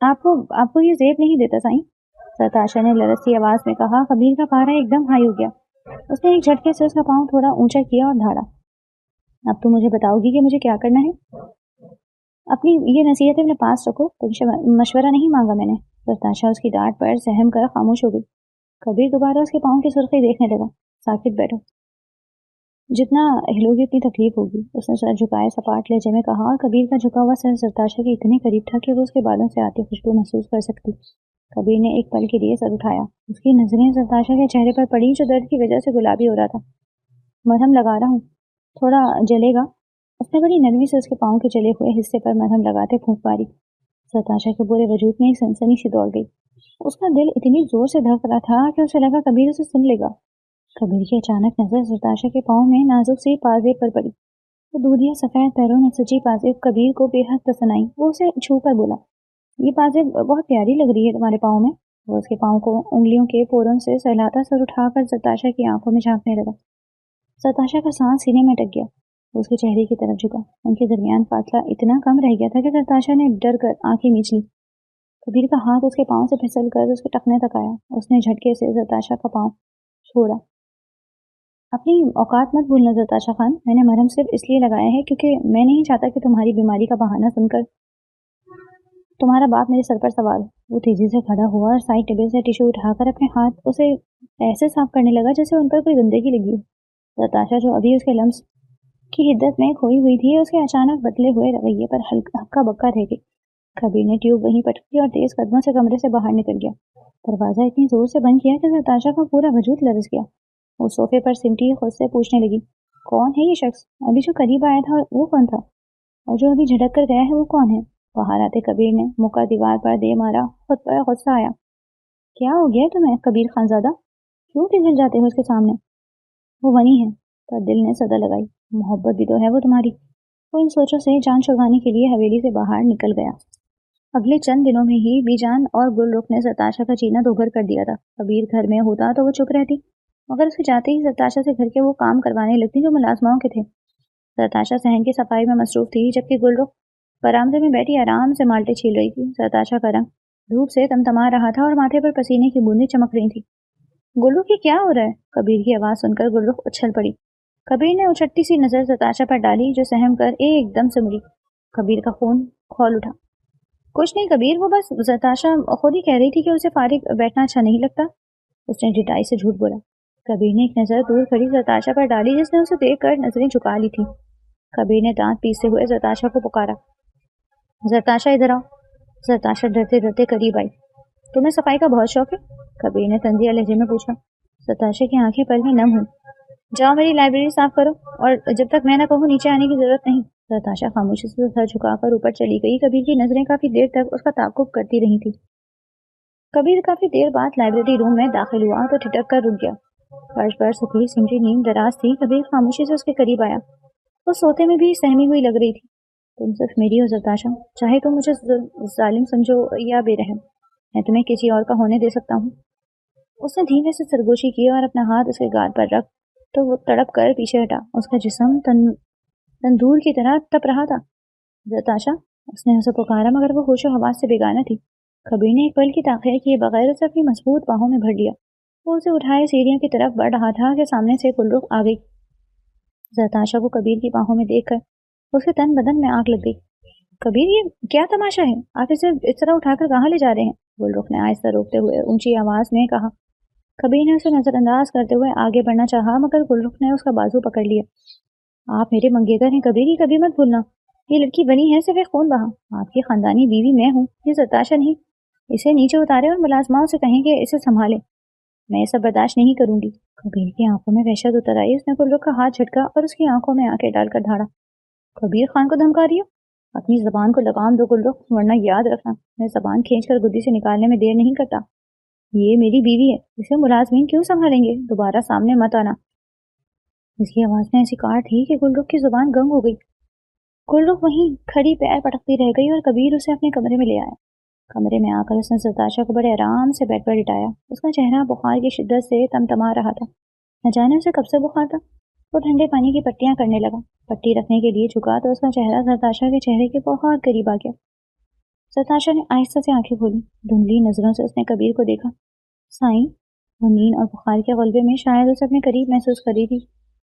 आपको ये ज़ेब नहीं देता साईं, सरताशा ने लरसती आवाज में कहा। कबीर का पारा एकदम हाई हो गया। उसने एक झटके से उसका पाँव थोड़ा ऊंचा किया और धाड़ा। अब तुम मुझे बताओगी कि मुझे क्या करना है? अपनी ये नसीहतें अपने पास रखो, तुमसे मशवरा नहीं मांगा मैंने। सरताशा उसकी डांट पर सहम कर खामोश हो गई। कबीर दोबारा उसके पाँव की सुर्खी देखने लगा। साकित बैठो, जितना हिलोगी उतनी तकलीफ होगी, उसने सर झुकाए सपाट लहजे में कहा। और कबीर का झुका हुआ सर सरताशा के इतने करीब था कि वो उसके बालों से आती खुशबू महसूस कर सकती। कबीर ने एक पल के लिए सर उठाया। उसकी नजरें सरताशा के चेहरे पर पड़ी जो दर्द की वजह से गुलाबी हो रहा था। मरहम लगा रहा हूँ, थोड़ा जलेगा। उसने बड़ी नरमी से उसके पाँव के जले हुए हिस्से पर मरहम लगाते फूंक मारी। सरताशा के पूरे वजूद में एक सनसनी सी दौड़ गई। उसका दिल इतनी जोर से धड़क रहा था कि उसे लगा कबीर उसे सुन लेगा। कबीर की अचानक नजर सरताशा के पाँव में नाजुक सी पाजेब पर पड़ी। वो दूधिया सफेद पैरों में सजी पाजेब कबीर को बेहद पसंद आई। वो उसे छू कर बोला, ये पाजेब बहुत प्यारी लग रही है तुम्हारे पाँव में। वो उसके पाँव को उंगलियों के पोरों से सहलाता सर उठाकर सरताशा की आंखों में झांकने लगा। सरताशा का सांस सीने में अटक गया। वो उसके चेहरे की तरफ झुका। उनके दरमियान फासला इतना कम रह गया था कि सरताशा ने डर कर आंखें मीच ली। कबीर का हाथ उसके पाँव से फिसल कर उसके टखने तक आया। उसने झटके से सरताशा का पाँव छोड़ा। अपनी औकात मत भूलना सरताशा खान, मैंने मरहम सिर्फ इसलिए लगाया है क्योंकि मैं नहीं चाहता कि तुम्हारी बीमारी का बहाना सुनकर तुम्हारा बाप मेरे सर पर सवार हो। वो तेजी से खड़ा हुआ और साइड टेबल से टिश्यू उठाकर अपने हाथ उसे ऐसे साफ करने लगा जैसे उन पर कोई गंदगी लगी हो। सरताशा जो अभी उसके लम्स की हिद्दत में खोई हुई थी, उसके अचानक बदले हुए रवैये पर हक्का बक्का रह गई। कबीर ने ट्यूब वहीं पटक दी और तेज कदमों से कमरे से बाहर निकल गया। दरवाजा इतनी जोर से बंद किया कि सरताशा का पूरा वजूद लरज गया। वो सोफे पर सिमटी खुद से पूछने लगी, कौन है ये शख्स? अभी जो करीब आया था वो कौन था? और जो अभी झटक कर गया है वो कौन है? बाहर आते कबीर ने मुक्का दीवार पर दे मारा। खुद पर गुस्सा आया। क्या हो गया तुम्हें कबीर खानजादा? क्यों पिघल जाते हो उसके सामने? वो वही है। पर दिल ने सदा लगाई, मोहब्बत भी तो है वो तुम्हारी। वो इन सोचों से जान छुड़वाने के लिए हवेली से बाहर निकल गया। अगले चंद दिनों में ही बीजान और गुलरुख ने सरताशा का जीना दोभर कर दिया था। कबीर घर में होता तो वो चुप रहती, मगर उसके जाते ही सरताशा से घर के वो काम करवाने लगती जो मुलाजमाओं के थे। सरताशा सहन की सफाई में मसरूफ थी, जबकि गुलरुख बरामदे में बैठी आराम से माल्टे छील रही थी। सरताशा का रंग धूप से तमतमा रहा था और माथे पर पसीने की बूंदें चमक रही थी। गुलरुख ये क्या हो रहा है? कबीर की आवाज सुनकर गुलरुख उछल पड़ी। कबीर ने उछटती सी नजर सरताशा पर डाली, जो सहम कर एकदम से मुड़ी। कबीर का खून खौल उठा। कुछ नहीं कबीर, वो बस सरताशा खुद ही कह रही थी कि उसे फारिग बैठना अच्छा नहीं लगता। उसने ढिठाई से झूठ बोला। कबीर ने एक नजर दूर खड़ी सरताशा पर डाली, जिसने उसे देखकर नजरें झुका ली थी। कबीर ने दांत पीसते हुए सरताशा को पुकारा, सरताशा इधर आओ। सरताशा डरते डरते करीब आई। तुम्हें सफाई का बहुत शौक है? कबीर ने तंजिया लहजे में पूछा। सरताशा की आंखें पल में नम हुई। जाओ मेरी लाइब्रेरी साफ करो, और जब तक मैं न कहूँ नीचे आने की जरूरत नहीं। सरताशा खामोशी से सर झुकाकर ऊपर चली गई। कबीर की नजरें काफी देर तक उसका ताकुब करती रही थी। कबीर काफी देर बाद लाइब्रेरी रूम में दाखिल हुआ तो ठिठक कर रुक गया। फर्श पर सुखली सिमटी नींद दराज थी। कबीर खामोशी से उसके करीब आया। वो सोते में भी सहमी हुई लग रही थी। तुम सिर्फ मेरी हो सरताशा, चाहे तुम मुझे जालिम समझो या बेरहम, मैं तुम्हें किसी और का होने दे सकता हूँ। उसने धीमे से सरगोशी की और अपना हाथ उसके गाल पर रख तो वो तड़प कर पीछे हटा। उसका जिस्म तंदूर की तरह तप रहा था। सरताशा, उसने उसे पुकारा, मगर वो होशो हवास से बेगाना थी। कबीर ने एक पल की ताख़ीर किए बगैर उसे अपनी मजबूत बाहों में भर लिया। वो उसे उठाए सीढ़ियों की तरफ बढ़ रहा था कि सामने से गुलरुख आ गई। सरताशा को कबीर की बाहों में देखकर उसके तन बदन में आग लग गई। कबीर, ये क्या तमाशा है? आप इसे इस तरह उठाकर कहाँ ले जा रहे हैं? गुलरुख ने आहिस्ता रोकते हुए ऊंची आवाज में कहा। कबीर ने उसे नजरअंदाज करते हुए आगे बढ़ना चाहा, मगर गुलरुख ने उसका बाजू पकड़ लिया। आप मेरे मंगेतर हैं कबीर, ही कभी मत भूलना। ये लड़की बनी है सिर्फ खून बहा। आपकी खानदानी बीवी मैं हूँ, ये सरताशा नहीं। इसे नीचे उतारे और मुलाजमाओं से कहें कि इसे संभाले। मैं ये सब बर्दाश्त नहीं करूंगी। कबीर की आंखों में वहशत उतर आई। उसने गुलरुख का हाथ झटका और उसकी आंखों में आंखें डालकर धाड़ा। कबीर खान को धमका रही हो? अपनी जबान को लगाम दो गुलरुख, वरना याद रखना मैं जबान खींचकर गुद्दी से निकालने में देर नहीं करता। ये मेरी बीवी है, इसे मुलाजमीन क्यों संभालेंगे? दोबारा सामने मत आना। इसकी आवाज में ऐसी काट थी कि गुलरुख की जुबान गंग हो गई। गुलरुख वहीं खड़ी पैर पटकती रह गई और कबीर उसे अपने कमरे में ले आया। कमरे में आकर उसने सरताशा को बड़े आराम से बेड पर लिटाया। उसका चेहरा बुखार की शिद्दत से तमतमा रहा था। न जाने उसे कब से बुखार था। वो ठंडे पानी की पट्टियां करने लगा। पट्टी रखने के लिए झुका तो उसका चेहरा सरताशा के चेहरे के बहुत करीब आ गया। सरताशा ने आहिस्ता से आंखें खोली। धुंधली नजरों से उसने कबीर को देखा। साईं, वो नींद और बुखार के गलबे में शायद उसे अपने करीब महसूस कर रही थी।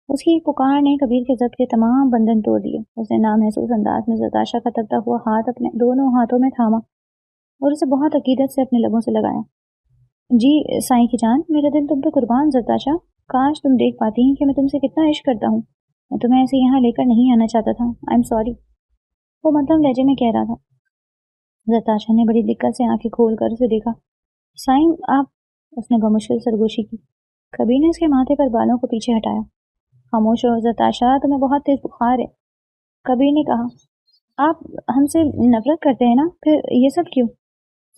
उसकी पुकार ने कबीर के जब्त के तमाम बंधन तोड़ दिए। उसने नामहसूस अंदाज में सरताशा का तपता हुआ हाथ अपने दोनों हाथों में थामा और उसे बहुत अकीदत से अपने लबों से लगाया। जी साईं की जान, मेरा दिल तुम पे कुर्बान सरताशा। काश तुम देख पाती कि मैं तुमसे कितना इश्क करता हूँ। मैं तुम्हें ऐसे यहाँ लेकर नहीं आना चाहता था। आई एम सॉरी, वो मध्यम लहजे में कह रहा था। सरताशा ने बड़ी दिक्कत से आंखें खोल कर उसे देखा। साईं आप, उसने बमुश्किल सरगोशी की। कबीर ने उसके माथे पर बालों को पीछे हटाया। खामोश हो सरताशा, तुम्हें बहुत तेज बुखार है। कबीर ने कहा। आप हमसे नफरत करते हैं ना, फिर ये सब क्यों?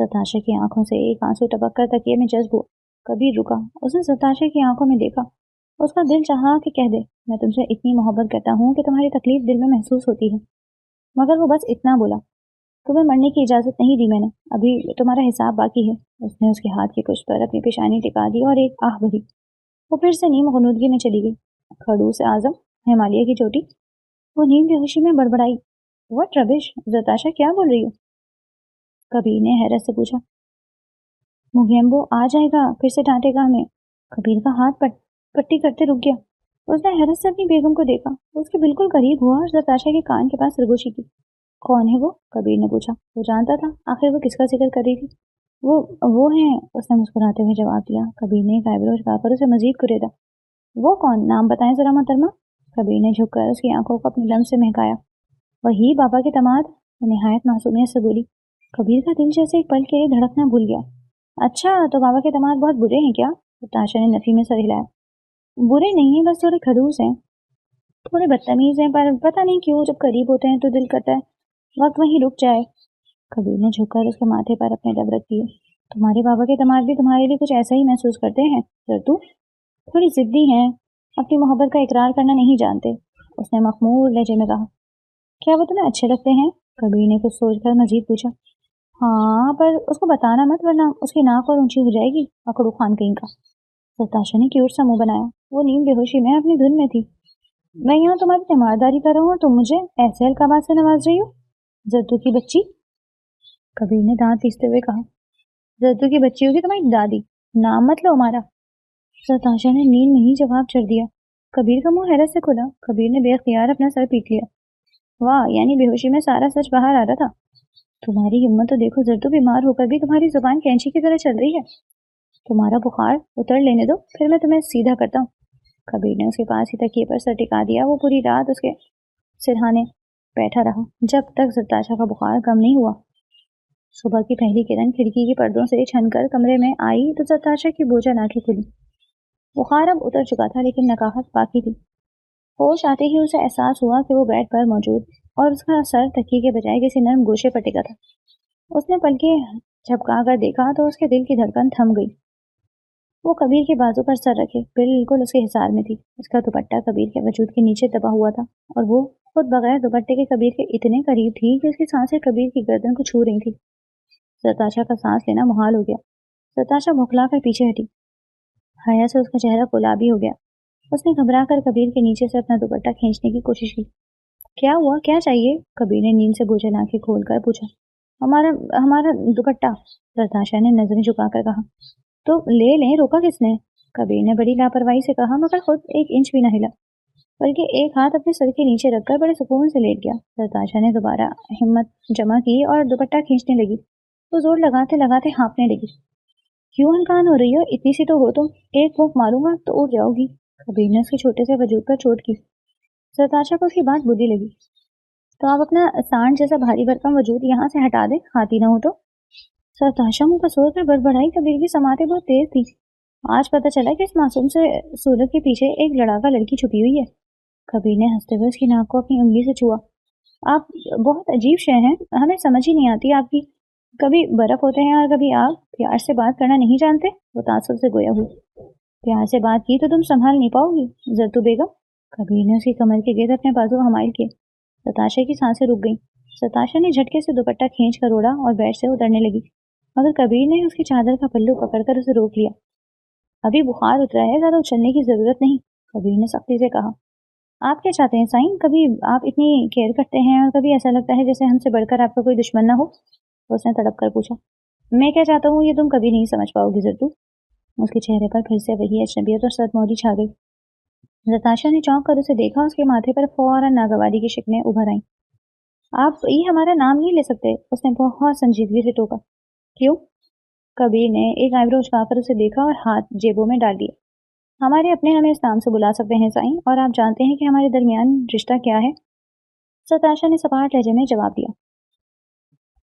सरताशा की आंखों से एक आंसू टपक कर तकिए में जज्ब हुआ। कबीर रुका। उसने सरताशा की आंखों में देखा। उसका दिल चाहा कि कह दे, मैं तुमसे इतनी मोहब्बत करता हूँ कि तुम्हारी तकलीफ दिल में महसूस होती है। मगर वो बस इतना बोला। तुम्हें मरने की इजाजत नहीं दी मैंने, अभी तुम्हारा हिसाब बाकी है। उसने उसके हाथ की कुछ पर अपनी पेशानी टिका दी और एक आह भरी। वो फिर से नीम गनूदगी में चली गई। खड़ूस आजम, हिमालय की चोटी। वो नीम की खुशी में बड़बड़ाई। व्हाट रबिश, सरताशा क्या बोल रही हो? कबीर ने हैरत से पूछा। मुगियम्बो आ जाएगा, फिर से डांटेगा हमें। कबीर का हाथ पट्टी करते रुक गया। उसने हैरत से अपनी बेगम को देखा। उसके बिल्कुल करीब हुआ और सरताशा के कान के पास सरगोशी की। कौन है वो? कबीर ने पूछा। वो जानता था आखिर वो किसका जिक्र कर रही थी। वो है, उसने मुस्कुराते हुए जवाब दिया। कबीर ने एक आईब्रो झुकाकर उसे मजीद कुरेदा। वो कौन? नाम बताएं जरा मोहतरमा। कबीर ने झुककर उसकी आंखों को अपनी लम्ब से महकाया। वही बाबा के दामाद, निहायत मासूमियत से बोली। कबीर का दिल जैसे एक पल के लिए धड़कना भूल गया। अच्छा, तो बाबा के दामाद बहुत बुरे हैं क्या? ताशा ने नफी में सर हिलाया। बुरे नहीं है, बस थोड़े खड़ूस हैं, थोड़े बदतमीज हैं, पर पता नहीं क्यों जब करीब होते हैं तो दिल करता है वक्त वहीं रुक जाए। कबीर ने झुककर उसके माथे पर अपने लब रख दिए। तुम्हारे बाबा के दामाद भी तुम्हारे लिए कुछ ऐसा ही महसूस करते हैं जरतू, थोड़ी जिद्दी हैं, अपनी मोहब्बत का इकरार करना नहीं जानते, उसने मखमूर लहजे में कहा। क्या वो तुम्हें अच्छे लगते हैं? कबीर ने कुछ सोचकर मजीद पूछा। हाँ, पर उसको बताना मत वरना उसकी नाक और ऊंची हो जाएगी, अकड़ू खान कहीं का। सताशा ने क्यूट सा मुंह बनाया। वो नींद बेहोशी में अपनी धुन में थी। मैं यहाँ तुम्हारी तीमारदारी कर रहा हूँ और तुम मुझे ऐसे अलकाबात से नवाज रही हो, जद्दू की बच्ची। कबीर ने दांत पीसते हुए कहा। जद्दू की बच्ची होगी तुम्हारी दादी, नाम मत लो हमारा। सताशा ने नींद में ही जवाब चढ़ दिया। कबीर का मुंह हैरत से खुला। कबीर ने बेख्तियार अपना सर पीट लिया। वाह, यानी बेहोशी में सारा सच बाहर आ रहा था। तुम्हारी हिम्मत तो देखो जद्दू, बीमार होकर भी तुम्हारी जुबान कैंची की तरह चल रही है। तुम्हारा बुखार उतर लेने दो, फिर मैं तुम्हें सीधा करता हूँ। कबीर ने उसके पास ही तकिए पर सर टिका दिया। वो पूरी रात उसके सिरहाने बैठा रहा जब तक सताशा का बुखार कम नहीं हुआ। सुबह की पहली किरण खिड़की के पर्दों से छनकर कमरे में आई तो सताशा की बोझल आंखें खुली। बुखार अब उतर चुका था लेकिन नकाहत बाकी थी। होश आते ही उसे एहसास हुआ कि वो बेड पर मौजूद और उसका सर तकिए के बजाय किसी नरम गोशे पर टिका था। उसने पलकें झपका कर देखा तो उसके दिल की धड़कन थम गई। वो कबीर के बाजू पर सर रखे बिल्कुल उसके हिसार में थी। उसका दुपट्टा कबीर के वजूद के नीचे दबा हुआ था और वो खुद बगैर दुपट्टे के कबीर के इतने करीब थी कि उसकी सांसें कबीर की गर्दन को छू रही थी। सताशा का सांस लेना मुहाल हो गया। सताशा बौखला कर पीछे हटी। हया से उसका चेहरा गुलाबी हो गया। उसने घबरा कर कबीर के नीचे से अपना दुपट्टा खींचने की कोशिश की। क्या हुआ, क्या चाहिए? कबीर ने नींद से बोझल आंखें खोलकर पूछा। हमारा हमारा दुपट्टा, सताशा ने नजरें झुकाकर कहा। तो ले लें, रोका किसने? कबीर ने बड़ी लापरवाही से कहा, मगर खुद एक इंच भी न हिला, बल्कि एक हाथ अपने सर के नीचे रखकर बड़े सुकून से लेट गया। सताशा ने दोबारा हिम्मत जमा की और दुपट्टा खींचने लगी तो जोर लगाते लगाते हाँफने लगी। क्यों अनकान हो रही हो? इतनी सी तो हो तुम, एक फूंक मारूंगा तो उड़ जाओगी। कबीर ने उसके छोटे से वजूद पर चोट की। सताशा को उसकी बात बुरी लगी। तो आप अपना सांड जैसा भारी भरकम वजूद यहाँ से हटा दे, खाती ना हो तो। सताशा मुंह पर सोचकर बड़बड़ाई। कबीर की समातें बहुत तेज थी। आज पता चला कि इस मासूम से सूरत के पीछे एक लड़ाका लड़की छुपी हुई है। कबीर ने हंसते हुए उसकी नाक को अपनी उंगली से छुआ। आप बहुत अजीब शय हैं, हमें समझ ही नहीं आती आपकी। कभी बर्फ होते हैं और कभी आग। प्यार से बात करना नहीं जानते? वो तासुब से गोया हुई। प्यार से बात की तो तुम संभाल नहीं पाओगी जरतू बेगम। कबीर ने उसकी कमर के गिर्द अपने बाजू हमाइल किए। सताशा की सांसें रुक गईं। सताशा ने झटके से दुपट्टा खींच कर ओढ़ा और बेड से उतरने लगी, मगर कबीर ने उसकी चादर का पल्लू पकड़कर उसे रोक लिया। अभी बुखार उतरा है, ज्यादा उछलने की जरूरत नहीं, कबीर ने सख्ती से कहा। आप क्या चाहते हैं साईं? कभी आप इतनी केयर करते हैं और कभी ऐसा लगता है जैसे हमसे बढ़कर आपका कोई दुश्मन ना हो, उसने तड़प कर पूछा। मैं क्या चाहता हूँ ये तुम कभी नहीं समझ पाओगी जरतू। उसके चेहरे पर फिर से वही अजनबियत और सदमौली छा गई। नताशा ने चौंक कर उसे देखा। उसके माथे पर फौरन नागवारी की शिकनें उभर आईं। आप ये हमारा नाम नहीं ले सकते, उसने बहुत संजीदगी से टोका। क्यों? कबीर ने एक आईब्रो उचकाकर उसे देखा और हाथ जेबों में डाल दिए। हमारे अपने हमें इस नाम से बुला सकते हैं साईं, और आप जानते हैं कि हमारे दरमियान रिश्ता क्या है? सताशा ने सपाट लहजे में जवाब दिया।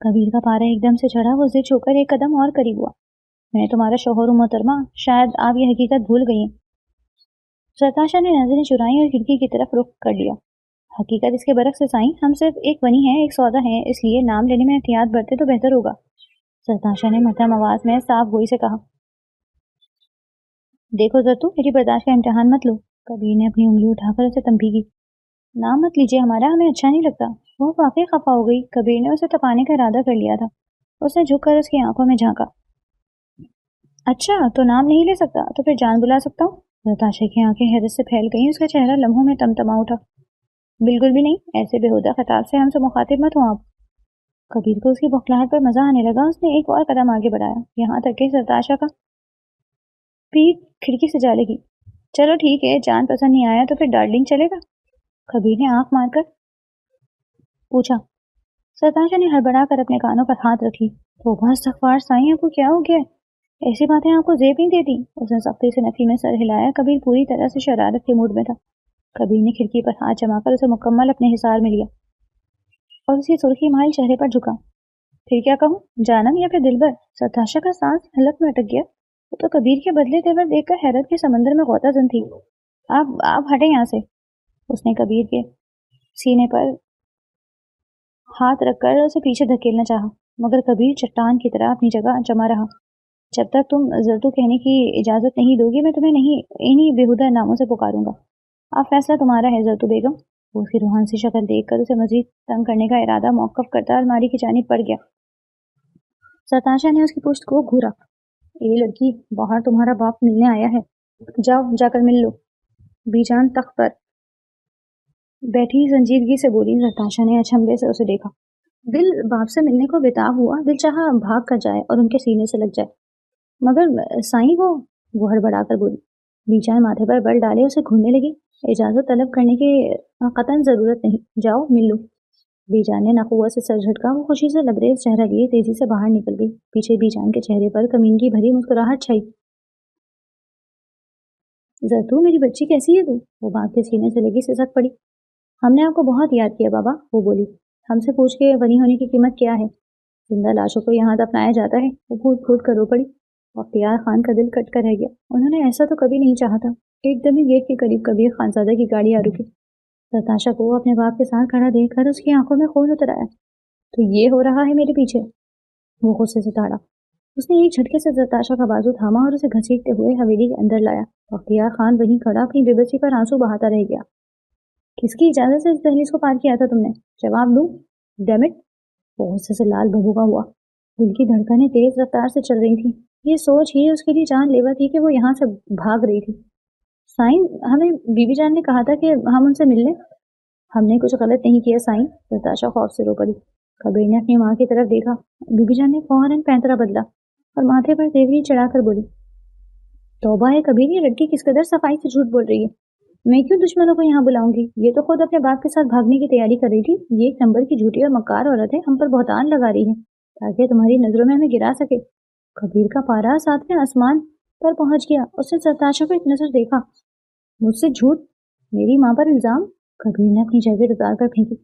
कबीर का पारा एकदम से चढ़ा। वो जिद छोड़कर एक कदम और करीब हुआ। मैं तुम्हारा शौहर हूं मोहतरमा, शायद आप ये हकीकत भूल गई हैं। सताशा ने नजरें चुराई और खिड़की की तरफ रुख कर लिया। हकीकत इसके बरक्स है साईं, हम सिर्फ एक बनी हैं, एक सौदा है, इसलिए नाम लेने में एहतियात बरते तो बेहतर होगा, सताशा ने मध्यम आवाज में साफ गोई से कहा। देखो जरतू, मेरी बर्दाश्त का इम्तिहान मत लो। कबीर ने अपनी उंगली उठाकर उसे तंबी की। नाम मत लीजिए हमारा, हमें अच्छा नहीं लगता। वो वाकई खफा हो गई। कबीर ने उसे तपाने का इरादा कर लिया था। उसने झुककर उसकी आंखों में झांका। अच्छा, तो नाम नहीं ले सकता, तो फिर जान बुला सकता हूँ? नताशा की आंखें हैरत से फैल गईं। उसका चेहरा लम्हों में तमतमा उठा। बिल्कुल भी नहीं, ऐसे बेहुदा खिताब से हमसे मुखातिब मत हो आप। कबीर को उसकी बौखलाहट पर मजा आने लगा। उसने एक और कदम आगे बढ़ाया, यहाँ तक कि नताशा का पीठ खिड़की से जा लगी। चलो ठीक है, जान पसंद नहीं आया तो फिर डार्लिंग चलेगा? कबीर ने आंख मारकर पूछा। सताशा ने हड़बड़ाकर अपने कानों पर हाथ रखी। तौबा इस्तग़फ़ार साईं, आपको क्या हो गया? ऐसी बातें आपको ज़ेब नहीं देती। उसने सख्ती से नफी में सर हिलाया। कबीर पूरी तरह से शरारत के मूड में था। कबीर ने खिड़की पर हाथ जमाकर उसे मुकम्मल अपने हिसार में लिया और उसकी सुर्खी माइल चेहरे पर झुका। फिर क्या कहूँ, जानम या फिर दिलबर? सरताशा का सांस हलक में अटक गया। वो तो कबीर के बदले तेवर देखकर हैरत के समंदर में गौताजन थी। आप हटे यहाँ से। उसने कबीर के सीने पर हाथ रखकर उसे पीछे धकेलना चाहा, मगर कबीर चट्टान की तरह अपनी जगह जमा रहा। जब तक तुम जरतू कहने की इजाजत नहीं दोगी, मैं तुम्हें नहीं इन्हीं बेहुदा नामों से पुकारूंगा। आप फैसला तुम्हारा है जरतू बेगम। वो उसकी रूहान सी शक्ल देखकर उसे मजीद तंग करने का इरादा मौकफ करता अलमारी की जानिब पड़ गया। सरताशा ने उसकी पुश्त को घूरा। ए लड़की, बाहर तुम्हारा बाप मिलने आया है, जाओ जाकर मिल लो। बीजान तख्त पर बैठी संजीदगी से बोली। सरताशा ने अचंभे से उसे देखा। दिल बाप से मिलने को बेताब हुआ। दिल चाहा भाग कर जाए और उनके सीने से लग जाए, मगर साईं वो हड़बड़ाकर बोली। बीजान माथे पर बल डाले उसे घूरने लगी। इजाजत तलब करने की कतन जरूरत नहीं, जाओ मिल लो। बीजान ने नखुआ से सर झटका। वो खुशी से लबरेज चेहरा लिए तेजी से बाहर निकल गई। पीछे बीजान के चेहरे पर कमीनगी भरी मुस्कुराहट छाई। जरतू, मेरी बच्ची कैसी है तू? वो बाप के सीने से लगी सिसक पड़ी। हमने आपको बहुत याद किया बाबा, वो बोली। हमसे पूछ के बनी होने की कीमत क्या है? जिंदा लाशों को यहाँ दफनाया जाता है। वो फूट फूट कर रो पड़ी। बख्तियार खान का दिल कट कर रह गया। उन्होंने ऐसा तो कभी नहीं चाहा था। एकदम ही गेट के करीब कबीर खानजादा की गाड़ी आ रुकी। सरताशा को अपने बाप के साथ खड़ा देखकर उसकी आंखों में खून उतर आया। तो ये हो रहा है मेरे पीछे? वो गुस्से से ताड़ा। उसने एक झटके से सरताशा का बाजू थामा और उसे घसीटते हुए हवेली के अंदर लाया। बख्तियार खान वहीं खड़ा अपनी बेबसी पर आंसू बहाता रह गया। किसकी इजाजत से इस दहलीज को पार किया था तुमने? जवाब दूं? डैमिट! वो गुस्से से लाल बबूगा हुआ। दिल की धड़कनें तेज रफ्तार से चल रही थी। ये सोच ही उसके लिए जानलेवा थी कि वो यहाँ से भाग रही थी। साईं, हमें बीबी जान ने कहा था कि हम उनसे मिल लें। हमने कुछ गलत नहीं किया साईं। सरताशा खौफ से रो पड़ी। कबीर ने अपनी माँ की तरफ देखा। बीबी जान ने फौरन पैंतरा बदला और माथे पर तेवरी चढ़ाकर बोली। तौबा है कबीर, ये लड़की किस कदर सफाई से झूठ बोल रही है। मैं क्यों दुश्मनों को यहाँ बुलाऊंगी? ये तो खुद अपने बाप के साथ भागने की तैयारी कर रही थी। ये एक नंबर की झूठी और मक्कार औरत है। हम पर बहतान लगा रही है ताकि तुम्हारी नजरों में हमें गिरा सके। कबीर का पारा सातवें आसमान पर पहुंच गया। उसने सरताशा को एक नजर देखा। मुझसे झूठ? मेरी माँ पर इल्जाम? कबीर ने अपनी जैकेट उतार कर फेंकी।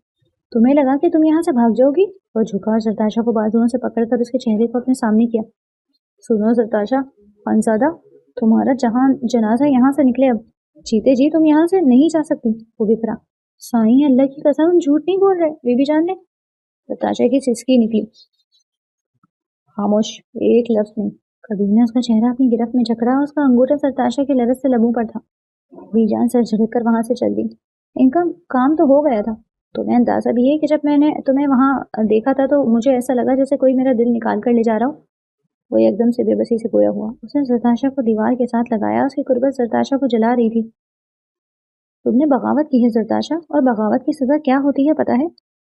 तुम्हें लगा कि तुम यहाँ से भाग जाओगी? वो झुका और सरताशा को बाजुओं से पकड़कर उसके चेहरे को अपने सामने किया। सुनो सरताशा, खानजादा, तुम्हारा जनाजा यहाँ से निकले अब। जीते जी तुम यहाँ से नहीं जा सकती। वो बिखरा। साईं, अल्लाह की कसम, हम झूठ नहीं बोल रहे। बीबी जान ने सरताशा की सिसकी निकली। खामोश, एक लफ्ज नहीं। कबीर ने उसका चेहरा अपनी गिरफ्त में जकड़ा। उसका अंगूठा सरताशा के लरज से लबों पर था। बीजान सर झटक कर वहां से चल दी। इनका काम तो हो गया था। तुम्हें अंदाजा भी है कि जब मैंने तुम्हें वहां देखा था तो मुझे ऐसा लगा जैसे कोई मेरा दिल निकाल कर ले जा रहा हो। वो एकदम से बेबसी से गोया हुआ। उसने सरताशा को दीवार के साथ लगाया। उसकी कुर्बत सरताशा को जला रही थी। तुमने बगावत की है सरताशा, और बगावत की सजा क्या होती है पता है?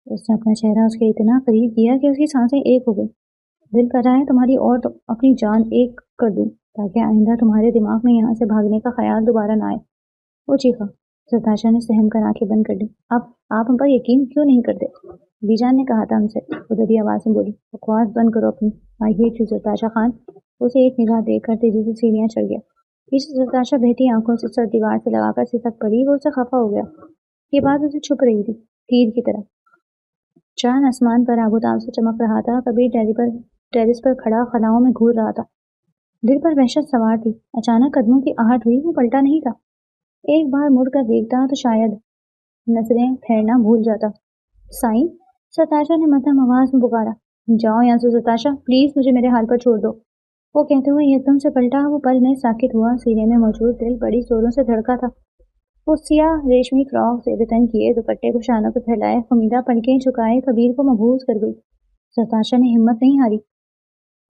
उसने अपना चेहरा उसके इतना करीब किया कि उसकी सांसें एक हो गई। दिल कर रहा है तुम्हारी और अपनी जान एक कर दूं ताकि आइंदा तुम्हारे दिमाग में यहाँ से भागने का ख्याल दोबारा ना आए। वो चीखा। सरताशा ने सहम कर आंखें बंद कर दी। अब आप हम पर यकीन क्यों नहीं करते? बीजान ने कहा था हमसे, उदरी आवाज में बोली। बकवास बंद करो अपनी। I hate you Sartasha Khan. उसे एक निगाह देखकर तेजी से सीढ़ियां चढ़ गया। पीछे सरताशा बहती आंखों से सर दीवार से लगाकर सिसक पड़ी। वो उसे खफा हो गया। ये बात उसे छुप रही थी, तीर की तरह। चांद आसमान पर आबोताब से चमक रहा था। कबीर टेरिस पर खड़ा खलाओं में घूर रहा था। दिल पर वहशत सवार थी। अचानक कदमों की आहट हुई। वो पलटा नहीं था। एक बार मुड़कर देखता तो शायद नजरें फेरना भूल जाता। साईं, सरताशा ने मध्यम आवाज में पुकारा। जाओ यहाँ से सरताशा, प्लीज मुझे मेरे हाल पर छोड़ दो। वो कहते हुए एकदम से पलटा। वो पल में साकित हुआ। सीने में मौजूद दिल बड़ी जोरों से धड़का था। वो सियाह रेशमी फ्रॉक से बेतन किए दुपट्टे को शानों पर फैलाए फमीदा पलकें झुकाए कबीर को मबहूस कर गई। सरताशा ने हिम्मत नहीं हारी।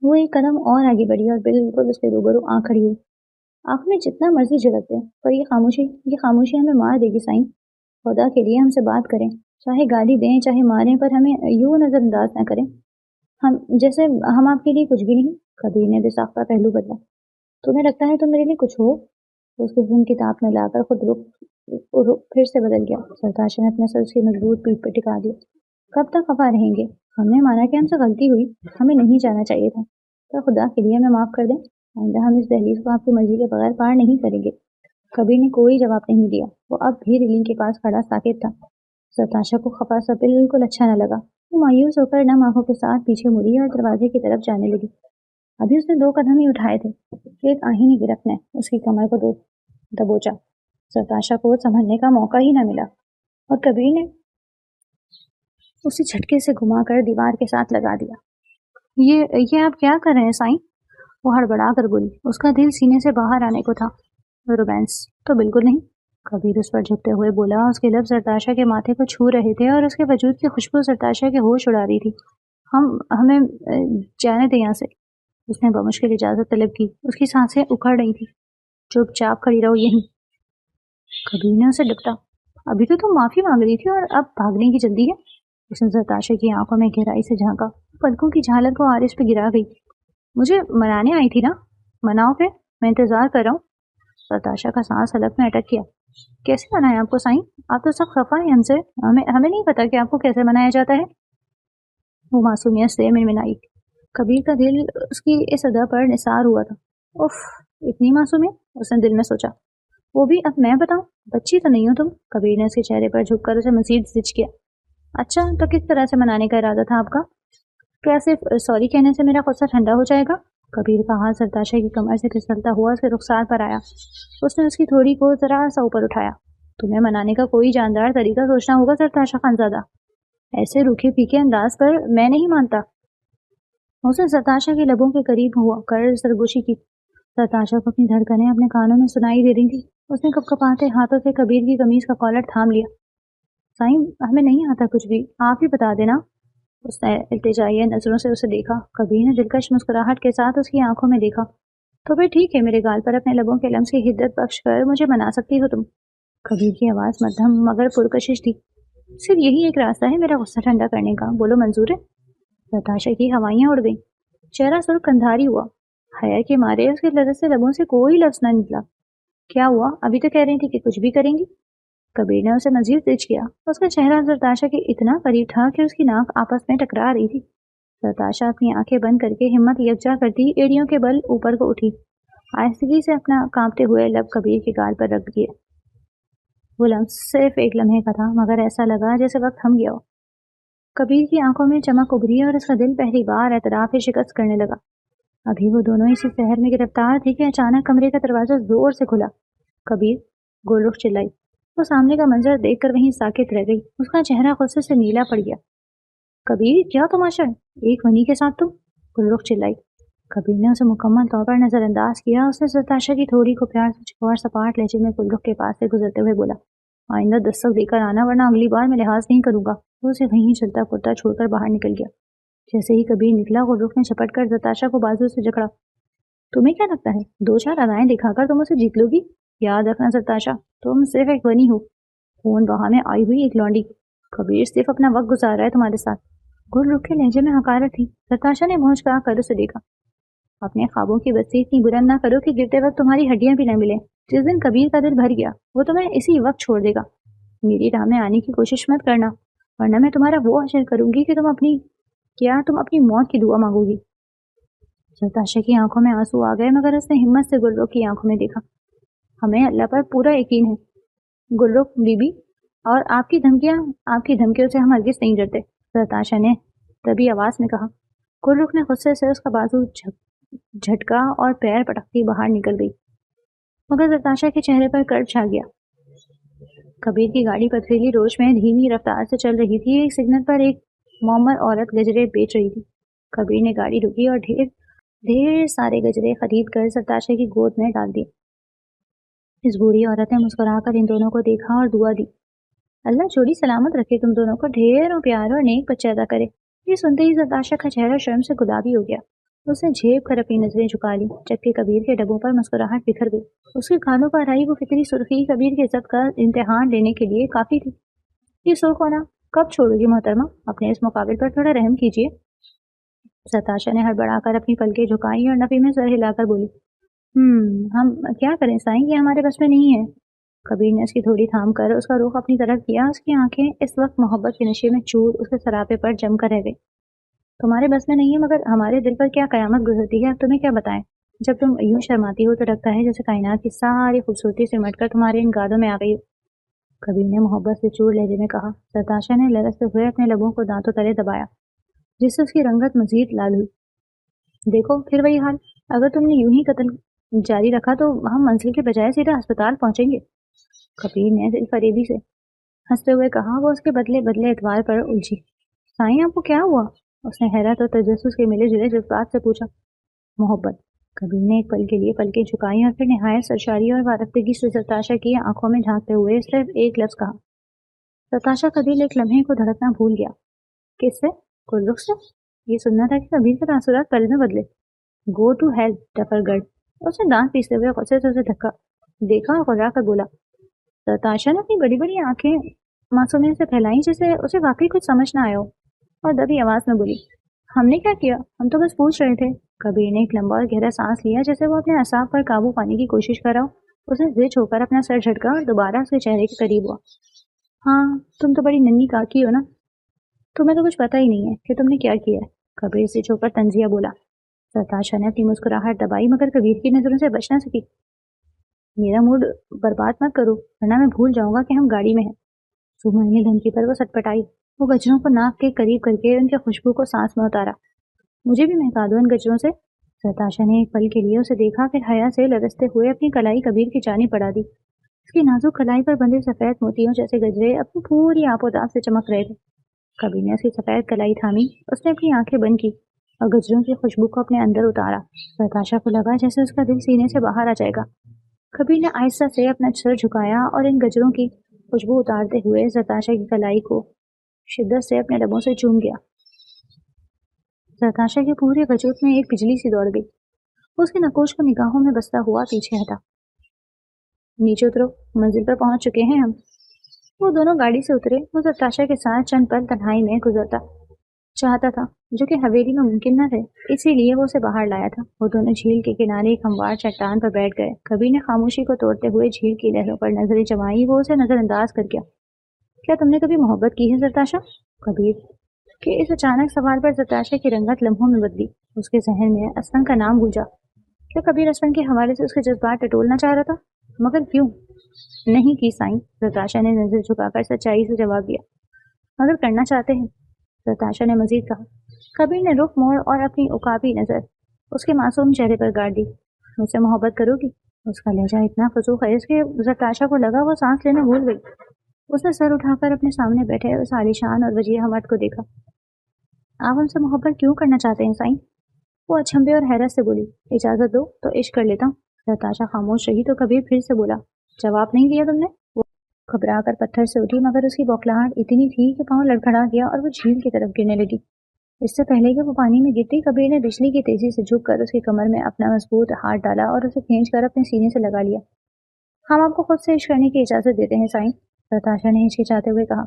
वो एक कदम और आगे बढ़ी और बिल्कुल उसके रूबरू आ खड़ी हुई। आंख में जितना मर्जी झलक दे, पर ये खामोशी हमें मार देगी साईं। खुदा के लिए हमसे बात करें। चाहे गाली दें, चाहे मारें, पर हमें यूं नजरअंदाज न करें। हम आपके लिए कुछ भी नहीं। कबीर ने बेसाख्ता पहलू बदला। तुम्हें लगता है तुम मेरे लिए कुछ हो? उसके जिन किताब में लाकर खुद रुख फिर से बदल गया। सरताशा ने अपना सर उसकी मजबूत पीठ पर टिका दिया। कब तक खफा रहेंगे? हमने माना कि हमसे गलती हुई, हमें नहीं जाना चाहिए था, पर खुदा के लिए हमें माफ कर दें। आइंदा हम इस दहलीज को आपकी मर्जी के बगैर पार नहीं करेंगे। कबीर ने कोई जवाब नहीं दिया। वो अब भी रेलिंग के पास खड़ा साकित था। सरताशा को खफा सा बिल्कुल अच्छा न लगा। वो मायूस होकर नम आंखों के साथ पीछे मुड़ी और दरवाजे की तरफ जाने लगी। अभी उसने 2 कदम ही उठाए थे कि एक आहीनी गिरफ्त ने उसकी कमर को दबोचा। सरताशा को संभलने का मौका ही न मिला और कबीर ने उसे झटके से घुमाकर दीवार के साथ लगा दिया। ये आप क्या कर रहे हैं साईं? वो हड़बड़ा कर बोली। उसका दिल सीने से बाहर आने को था। रोमांस तो बिल्कुल नहीं, कबीर उस पर झुकते हुए बोला। उसके लब सरताशा के माथे को छू रहे थे और उसके वजूद की खुशबू सरताशा के होश उड़ा रही थी। हमें जाने दे यहाँ से। उसने बमुश्किल इजाजत तलब की। उसकी सांसें उखड़ रही थी। चुपचाप खड़ी रहो यहीं। कबीर ने उसे डपटा। अभी तो तुम माफी मांग रही थी और अब भागने की जल्दी है? उसने सरताशा की आंखों में गहराई से झांका। पलकों की झालर को आरिस पे गिरा गई। मुझे मनाने आई थी ना, मनाओ फिर, मैं इंतजार कर रहा हूँ। सरताशा का सांस हलक में अटक गया। कैसे मनाए आपको साईं? आप तो सब खफा है हमसे। हमें नहीं पता कि आपको कैसे मनाया जाता है। वो मासूमियत से मिनमिनाई। कबीर का दिल उसकी इस अदा पर निसार हुआ था। उफ, इतनी मासूमियत, उसने दिल में सोचा। वो भी अब मैं बताऊं? बच्ची तो नहीं हो तुम। कबीर ने उसके चेहरे पर झुककर उसे मजीद जिच किया। अच्छा, तो किस तरह से मनाने का इरादा था आपका? क्या सिर्फ सॉरी कहने से मेरा गुस्सा ठंडा हो जाएगा? कबीर का हाथ सरताशा की कमर से फिसलता हुआ उसके रुखसार पर आया। उसने उसकी थोड़ी को जरा सा ऊपर उठाया। तुम्हें मनाने का कोई जानदार तरीका सोचना होगा सरताशा खानजादा। ऐसे रूखे फीके अंदाज पर मैं नहीं मानता। उसने सरताशा के लबों के करीब हुआ कर सरगोशी की। सरताशा को अपनी धड़कनें अपने कानों में सुनाई दे रही थी। उसने कपकपाते हाथों से कबीर की कमीज का कॉलर थाम लिया। साईं, हमें नहीं आता कुछ भी, आप ही बता देना। उसने इल्तिजाई नजरों से उसे देखा। कबीर ने दिलकश मुस्कुराहट के साथ उसकी आंखों में देखा। तो फिर ठीक है, मेरे गाल पर अपने लबों के लम्स की हिद्दत बख्श कर मुझे मना सकती हो तुम। कबीर की आवाज मध्यम मगर पुरकशिश थी। सिर्फ यही एक रास्ता है मेरा गुस्सा ठंडा करने का, बोलो मंजूर है? नताशा की हवाइयां उड़ गईं। चेहरा सुर्ख कंधारी हुआ। हया के मारे उसके लरज से लबों से कोई लफ्ज न निकला। क्या हुआ? अभी तो कह रही थी कि कुछ भी करेंगी। कबीर ने उसे मजीद तेज किया। उसका चेहरा सरताशा के इतना करीब था कि उसकी नाक आपस में टकरा रही थी। सरताशा अपनी आंखें बंद करके हिम्मत यकजा करती एड़ियों के बल ऊपर को उठी। आहिस्तगी से अपना कांपते हुए लब कबीर के गाल पर रख दिए। वो लम्स सिर्फ एक लम्हे का था, मगर ऐसा लगा जैसे वक्त थम गया हो। कबीर की आंखों में चमक उभरी और उसका दिल पहली बार एतराफ शिकस्त करने लगा। अभी वो दोनों इसी शहर में गिरफ्तार थे कि अचानक कमरे का दरवाजा जोर से खुला। कबीर, गोलरुख चिल्लाई। वो सामने का मंजर देखकर वहीं साकित रह गई। उसका चेहरा गुस्से से नीला पड़ गया। कबीर, क्या तमाशा है? एक वनी के साथ तुम? गुलरुख चिल्लाई। कबीर ने उसे मुकम्मल तौर पर नजरअंदाज किया। उसने सरताशा की थोड़ी को प्यार से और सपाट लहजे में गुलरुख के पास से गुजरते हुए बोला, आइंदा दस्तक देकर आना, वरना अगली बार मैं लिहाज नहीं करूंगा। वो उसे वहीं चलता पुरता छोड़कर बाहर निकल गया। जैसे ही कबीर निकला, गुलरुख ने झपट कर सरताशा को बाजू से जकड़ा। तुम्हें क्या लगता है 2-4 अदाएं दिखाकर तुम उसे जीत लोगी? याद रखना सरताशा, तुम सिर्फ एक बनी हो, खून बहाने आई हुई एक लौंडी। कबीर सिर्फ अपना वक्त गुजार रहा है तुम्हारे साथ। गुलरुख के लहजे में हकारत थी। सरताशा ने भौंच कर उसे देखा। अपने ख्वाबों की बस्ती इतनी बुलंद ना करो कि गिरते वक्त तुम्हारी हड्डियां भी न मिले। जिस दिन कबीर का दिल भर गया, वो तुम्हें इसी वक्त छोड़ देगा। मेरी राह में आने की कोशिश मत करना, वरना मैं तुम्हारा वो अशर करूंगी कि तुम अपनी मौत की दुआ मांगोगी। सरताशा की आंखों में आंसू आ गए, मगर उसने हिम्मत से गुलरुख की आंखों में देखा। हमें अल्लाह पर पूरा यकीन है गुलरुख बीबी, और आपकी धमकियों से हम हरगिज नहीं डरते, सरताशा ने तभी आवाज में कहा। गुलरुख ने गुस्से से उसका बाजू झटका और पैर पटकती बाहर निकल गई, मगर सरताशा के चेहरे पर कर्व छा गया। कबीर की गाड़ी पथरीली रोश में धीमी रफ्तार से चल रही थी। एक सिग्नल पर एक मोमर औरत गजरे बेच रही थी। कबीर ने गाड़ी रुकी और ढेर सारे गजरे खरीद कर सरताशा की गोद में डाल दिए। इस बूढ़ी औरत ने मुस्कुराकर इन दोनों को देखा और दुआ दी, अल्लाह जोड़ी सलामत रखे, तुम दोनों को ढेरों प्यार और नेक बच्चा अदा करे। ये सुनते ही सरताशा का चेहरा शर्म से गुलाबी हो गया। उसने झेप कर अपनी नजरें झुका ली, जबकि कबीर के डबों पर मुस्कुराहट बिखर गई। उसके कानों पर आई वो फिक्री सुर्खी कबीर की इज्जत का इम्तिहान लेने के लिए काफी थी। ये सुर्ख होना कब छोड़ोगी मोहतरमा? अपने इस मुकाबिल पर थोड़ा रहम कीजिए। सरताशा ने हड़बड़ाकर अपनी पलकें झुकाई और नफी में सर हिलाकर बोली, हम क्या करें साईं, ये हमारे बस में नहीं है। कबीर ने उसकी थोड़ी थाम कर उसका रुख अपनी तरफ किया। उसकी आंखें इस वक्त मोहब्बत के नशे में चूर उसके सरापे पर जमकर रह गई। तुम्हारे बस में नहीं है, मगर हमारे दिल पर क्या कयामत गुजरती है, अब तुम्हें क्या बताएं। जब तुम यूं शर्माती हो तो लगता है जैसे कायनात की सारी खूबसूरती सिमट कर तुम्हारे इन गालों में आ गई हो। कबीर ने मोहब्बत से चूर लहजे में कहा। नताशा ने लरसते हुए अपने लबों को दांतों तले दबाया, जिससे उसकी रंगत मजीद लाल हुई। देखो फिर वही हाल, अगर तुमने यूं ही कत्ल जारी रखा तो हम मंजिल के बजाय सीधा अस्पताल पहुंचेंगे। कबीर ने दिल फरेबी से हंसते हुए कहा। वो उसके बदले बदले एतवार पर उलझी। साईं, आपको क्या हुआ? उसने हैरत और तजस्सुस के मिले जुले जज्बात से पूछा। मोहब्बत। कबीर ने एक पल के लिए पलकें झुकाई और फिर निहायत सरशारी और वारफ्तगी से नताशा की आंखों में झांकते हुए सिर्फ एक लफ्ज कहा। नताशा कबीर एक लम्हे को धड़कना भूल गया। किससे? कुल्लुक से? ये सुनना था कि कबीर के तासुरात पल में बदले। गो टू हेल डफरगर्ड। उसने दांत पीसते हुए गुस्से से उसे धक्का देखा और गुर्रा कर बोला। नताशा ने अपनी बड़ी बड़ी आंखें मासूमियत से फैलाई, जैसे उसे वाकई कुछ समझ ना आया हो, और दबी आवाज में बोली, हमने क्या किया? हम तो बस पूछ रहे थे। कबीर ने एक लंबा और गहरा सांस लिया, जैसे वो अपने असाब पर काबू पाने की कोशिश कर रहा हो। उसने जिद होकर अपना सर झटका और दोबारा उसके चेहरे के करीब हुआ। हाँ, तुम तो बड़ी नन्ही काकी हो ना, तुम्हें तो कुछ पता ही नहीं है कि तुमने क्या किया है। कबीर से छुपकर तंजिया बोला। नताशा ने अपनी मुस्कुराहट दबाई, मगर कबीर की नजरों से बच ना सकी। मेरा मूड बर्बाद मत करो, वरना मैं भूल जाऊंगा कि हम गाड़ी में हैं। सुमन ने धमकी पर वो सटपटाई। वो गजरों को नाक के करीब करके उनके खुशबू को सांस में उतारा। मुझे भी महका दो इन गजरों से। नताशा ने एक पल के लिए उसे देखा, फिर हया से लरसते हुए अपनी कलाई कबीर की जानिब बढ़ा दी। उसकी नाजुक कलाई पर बंधे सफेद मोतियों जैसे गजरे अपनी पूरी आपोदात से चमक रहे थे। कबीर ने उसकी सफेद कलाई थामी। उसने अपनी आंखें बंद की और गजरों की खुशबू को अपने अंदर उतारा। नताशा को लगा जैसे उसका दिल सीने से बाहर आ जाएगा। कबीर ने आहिस्ता से अपना सर झुकाया और इन गजरों की खुशबू उतारते हुए नताशा की कलाई को शिद्दत से अपने लबों से चूम गया। नताशा के पूरे वजूद में एक बिजली सी दौड़ गई। उसकी नकोश को निगाहों में बसता हुआ पीछे हटा। नीचे उतरो, मंजिल पर पहुंच चुके हैं हम। वो दोनों गाड़ी से उतरे। वो नताशा के साथ चंद पल तन्हाई में गुजरता चाहता था, जो कि हवेली में मुमकिन न थे, इसीलिए वो उसे बाहर लाया था। वो दोनों झील के किनारे एक हमवार चट्टान पर बैठ गए। कबीर ने खामोशी को तोड़ते हुए झील की लहरों पर नजरें जमाई। वो उसे नजरअंदाज कर गया। क्या तुमने कभी मोहब्बत की है नताशा? कबीर के इस अचानक सवाल पर नताशा की रंगत लम्हों में बदली। उसके जहन में असलम का नाम गूंजा। क्या कबीर असलम के हवाले से उसके जज्बात टटोलना चाह रहा था? मगर क्यों? नहीं की साईं, नताशा ने नजर झुकाकर सच्चाई से जवाब दिया। मगर करना चाहते हैं, नताशा ने मजीद कहा। कबीर ने रुख मोड़ और अपनी उकाबी नजर उसके मासूम चेहरे पर गाड़ दी। मुझसे मोहब्बत करोगी? उसका लहजा इतना फसूख है कि नताशा को लगा वो सांस लेना भूल गई। उसने सर उठाकर अपने सामने बैठे उस आलीशान और वजीह मर्द को देखा। आप हमसे मोहब्बत क्यों करना चाहते हैं साईं? वो अचंभे और हैरत से बोली। इजाजत दो तो इश्क कर लेता हूँ। नताशा खामोश रही तो कबीर फिर से बोला। जवाब नहीं दिया तुमने? वो घबरा कर पत्थर से उठी, मगर उसकी बौखलाहट इतनी थी कि पाँव लड़खड़ा गया और वो झील की तरफ गिरने लगी। इससे पहले कि वो पानी में गिरती, कबीर ने बिजली की तेजी से झुककर उसकी कमर में अपना मजबूत हाथ डाला और उसे खींचकर अपने सीने से लगा लिया। हम आपको खुद से इश्क करने की इजाजत देते हैं साईं, नताशा ने हिचकिचाते हुए कहा।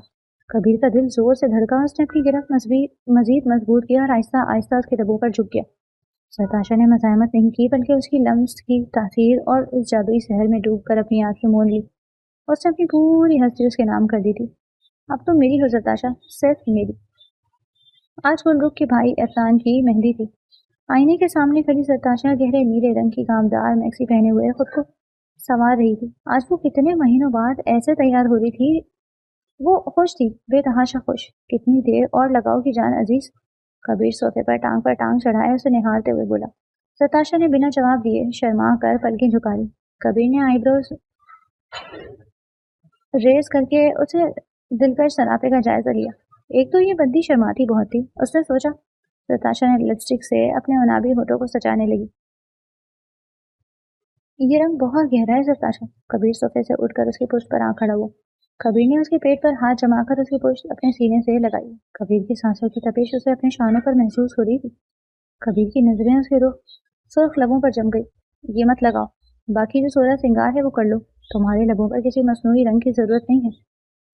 कबीर का दिल जोर से धड़का। उसने अपनी गिरफ्त मजीद मजबूत किया और आहिस्ता आहिस्ता उसके लबों पर झुक गया। नताशा ने मज़ाहमत नहीं की, बल्कि उसकी लम्स की तासीर और उस जादुई शहर में डूबकर अपनी आंखें मूंद ली। उसने अपनी पूरी हस्ती उसके नाम कर दी थी। अब तो मेरी हो नताशा, सिर्फ मेरी। आज गुलरुख के भाई एहसान की मेहंदी थी। आईने के सामने खड़ी नताशा गहरे नीले रंग की कामदार मैक्सी पहने हुए खुद को संवार रही थी। आज वो कितने महीनों बाद ऐसे तैयार हो रही थी। वो खुश थी, बेतहाशा खुश। कितनी देर और लगाओगी जान अजीज? कबीर सोफे पर टांग चढ़ाए उसे निहारते हुए बोला। नताशा ने बिना जवाब दिए शर्मा कर पलकें झुका ली। कबीर ने आईब्रोज रेज करके उसे दिलकश सरापे का जायजा लिया। एक तो ये बंदी शर्माती बहुत थी, उसने सोचा। नताशा ने लिपस्टिक से अपने मुनाबी होठों को सजाने लगी। ये रंग बहुत गहरा है नताशा। कबीर सोफे से उठकर उसकी पुष्ट पर आ खड़ा हुआ। कबीर ने उसके पेट पर हाथ जमाकर उसकी पुष्ट अपने सीने से लगाई। कबीर की सांसों की तपिश उसे अपने शानों पर महसूस हो रही थी। कबीर की नजरें उसके रुख सुर्ख लबों पर जम गई। ये मत लगाओ, बाकी जो सोलह श्रृंगार है वो कर लो। तुम्हारे लबों पर किसी मसनूई रंग की जरूरत नहीं है,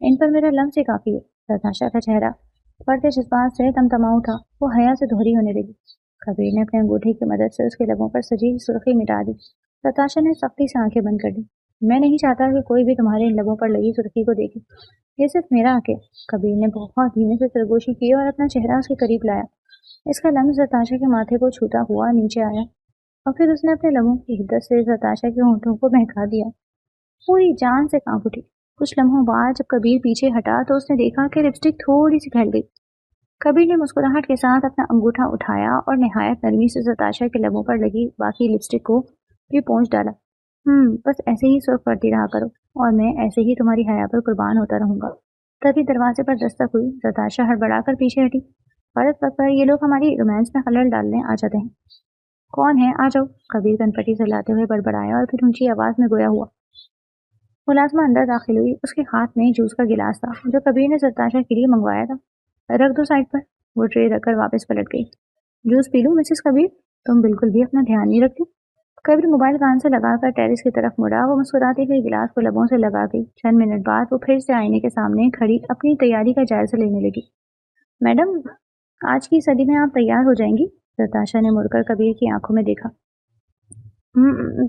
इन पर मेरा लम्स ही काफी है। नताशा का चेहरा बढ़ते जज्बात से तमतमा उठा। वो हया से दोहरी होने लगी। कबीर ने अपने अंगूठे की मदद से उसके लबों पर सजी सुर्खी मिटा दी। नताशा ने सख्ती से आंखें बंद कर दी। मैं नहीं चाहता कि कोई भी तुम्हारे इन लबों पर लगी सुर्खी को देखे। ये सिर्फ मेरा हक है। कबीर ने बहुत धीमे से सरगोशी की और अपना चेहरा उसके करीब लाया। इसका लम्स नताशा के माथे को छूता हुआ नीचे आया और फिर उसने अपने लबों की हिद्दत से नताशा के होंठों को महका दिया। पूरी जान से कांप उठी। کچھ لمحوں بعد جب کبیر پیچھے ہٹا تو اس نے دیکھا کہ لپسٹک تھوڑی سی پھیل گئی۔ کبیر نے مسکراہٹ کے ساتھ اپنا انگوٹھا اٹھایا اور نہایت نرمی سے ستاشا کے لبوں پر لگی باقی لپسٹک کو بھی پونچھ ڈالا۔ بس ایسے ہی سرخ پڑتی رہا کرو اور میں ایسے ہی تمہاری حیا پر قربان ہوتا رہوں گا۔ تبھی دروازے پر دستک ہوئی۔ ستاشا ہڑبڑا کر پیچھے ہٹی۔ فرض پر یہ لوگ ہماری رومانس میں خلل ڈالنے آ جاتے ہیں۔ کون ہے؟ آ جاؤ، کبیر کنپٹی سے لاتے ہوئے بڑبڑایا اور پھر اونچی آواز میں گویا ہوا۔ ملازمہ اندر داخل ہوئی۔ اس کے ہاتھ میں جوس کا گلاس تھا جو کبیر نے ستاشا کے لیے منگوایا تھا۔ رکھ دو سائڈ پر۔ وہ ٹرے رکھ کر واپس پلٹ گئی۔ جوس پی لوں مسز کبیر؟ تم بالکل بھی اپنا دھیان نہیں رکھتی۔ کبیر موبائل کان سے لگا کر ٹیرس کی طرف مڑا۔ وہ مسکراتی ہوئی گلاس کو لبوں سے لگا گئی۔ چند منٹ بعد وہ پھر سے آئینے کے سامنے کھڑی اپنی تیاری کا جائزہ لینے لگی۔ میڈم، آج کی صدی میں آپ تیار ہو جائیں گی؟ ستاشا نے مڑ کر کبیر کی آنکھوں میں دیکھا۔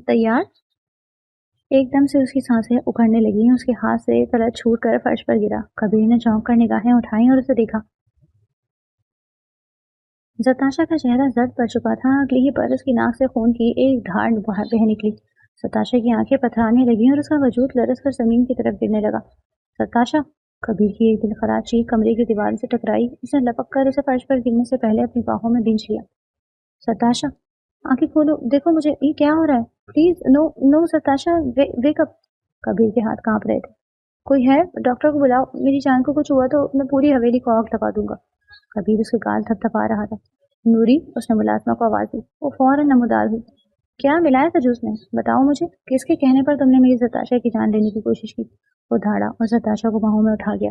تیار؟ ایک دم سے اس کی سانسیں اکھڑنے لگیں۔ اس کے ہاتھ سے کلچ چھوٹ کر فرش پر گرا۔ کبیر نے چونک کر نگاہیں اٹھائیں اور اسے دیکھا۔ ستاشا کا چہرہ زرد پڑ چکا تھا۔ اگلی ہی پر اس کی ناک سے خون کی ایک دھار بہہ نکلی۔ ستاشا کی آنکھیں پتھرانے لگیں اور اس کا وجود لرز کر زمین کی طرف گرنے لگا۔ ستاشا! کبیر کی ایک دلخراش چیخ کمرے کی دیوار سے ٹکرائی۔ اس نے لپک کر اسے فرش پر گرنے سے پہلے اپنی باہوں میں بھینچ لیا۔ ستاشا! آنکھیں کھولو، دیکھو مجھے، یہ کیا ہو رہا ہے؟ Please know ستاشا، wake up. کبیر کے ہاتھ کانپ رہے تھے۔ کوئی ہے؟ ڈاکٹر کو بلاؤ، میری جان کو کچھ ہوا تو میں پوری حویلی کو آگ لگا دوں گا۔ کبیر اس کے گال تھپ تھپا رہا تھا۔ نوری! اس نے ملازمہ کو آواز دی۔ وہ فوراً نمودار ہوئی۔ کیا ملایا تھا جوس میں؟ بتاؤ مجھے، کس کے کہنے پر تم نے میری ستاشا کی جان لینے کی کوشش کی؟ وہ دھاڑا اور ستاشا کو باہوں میں اٹھا گیا۔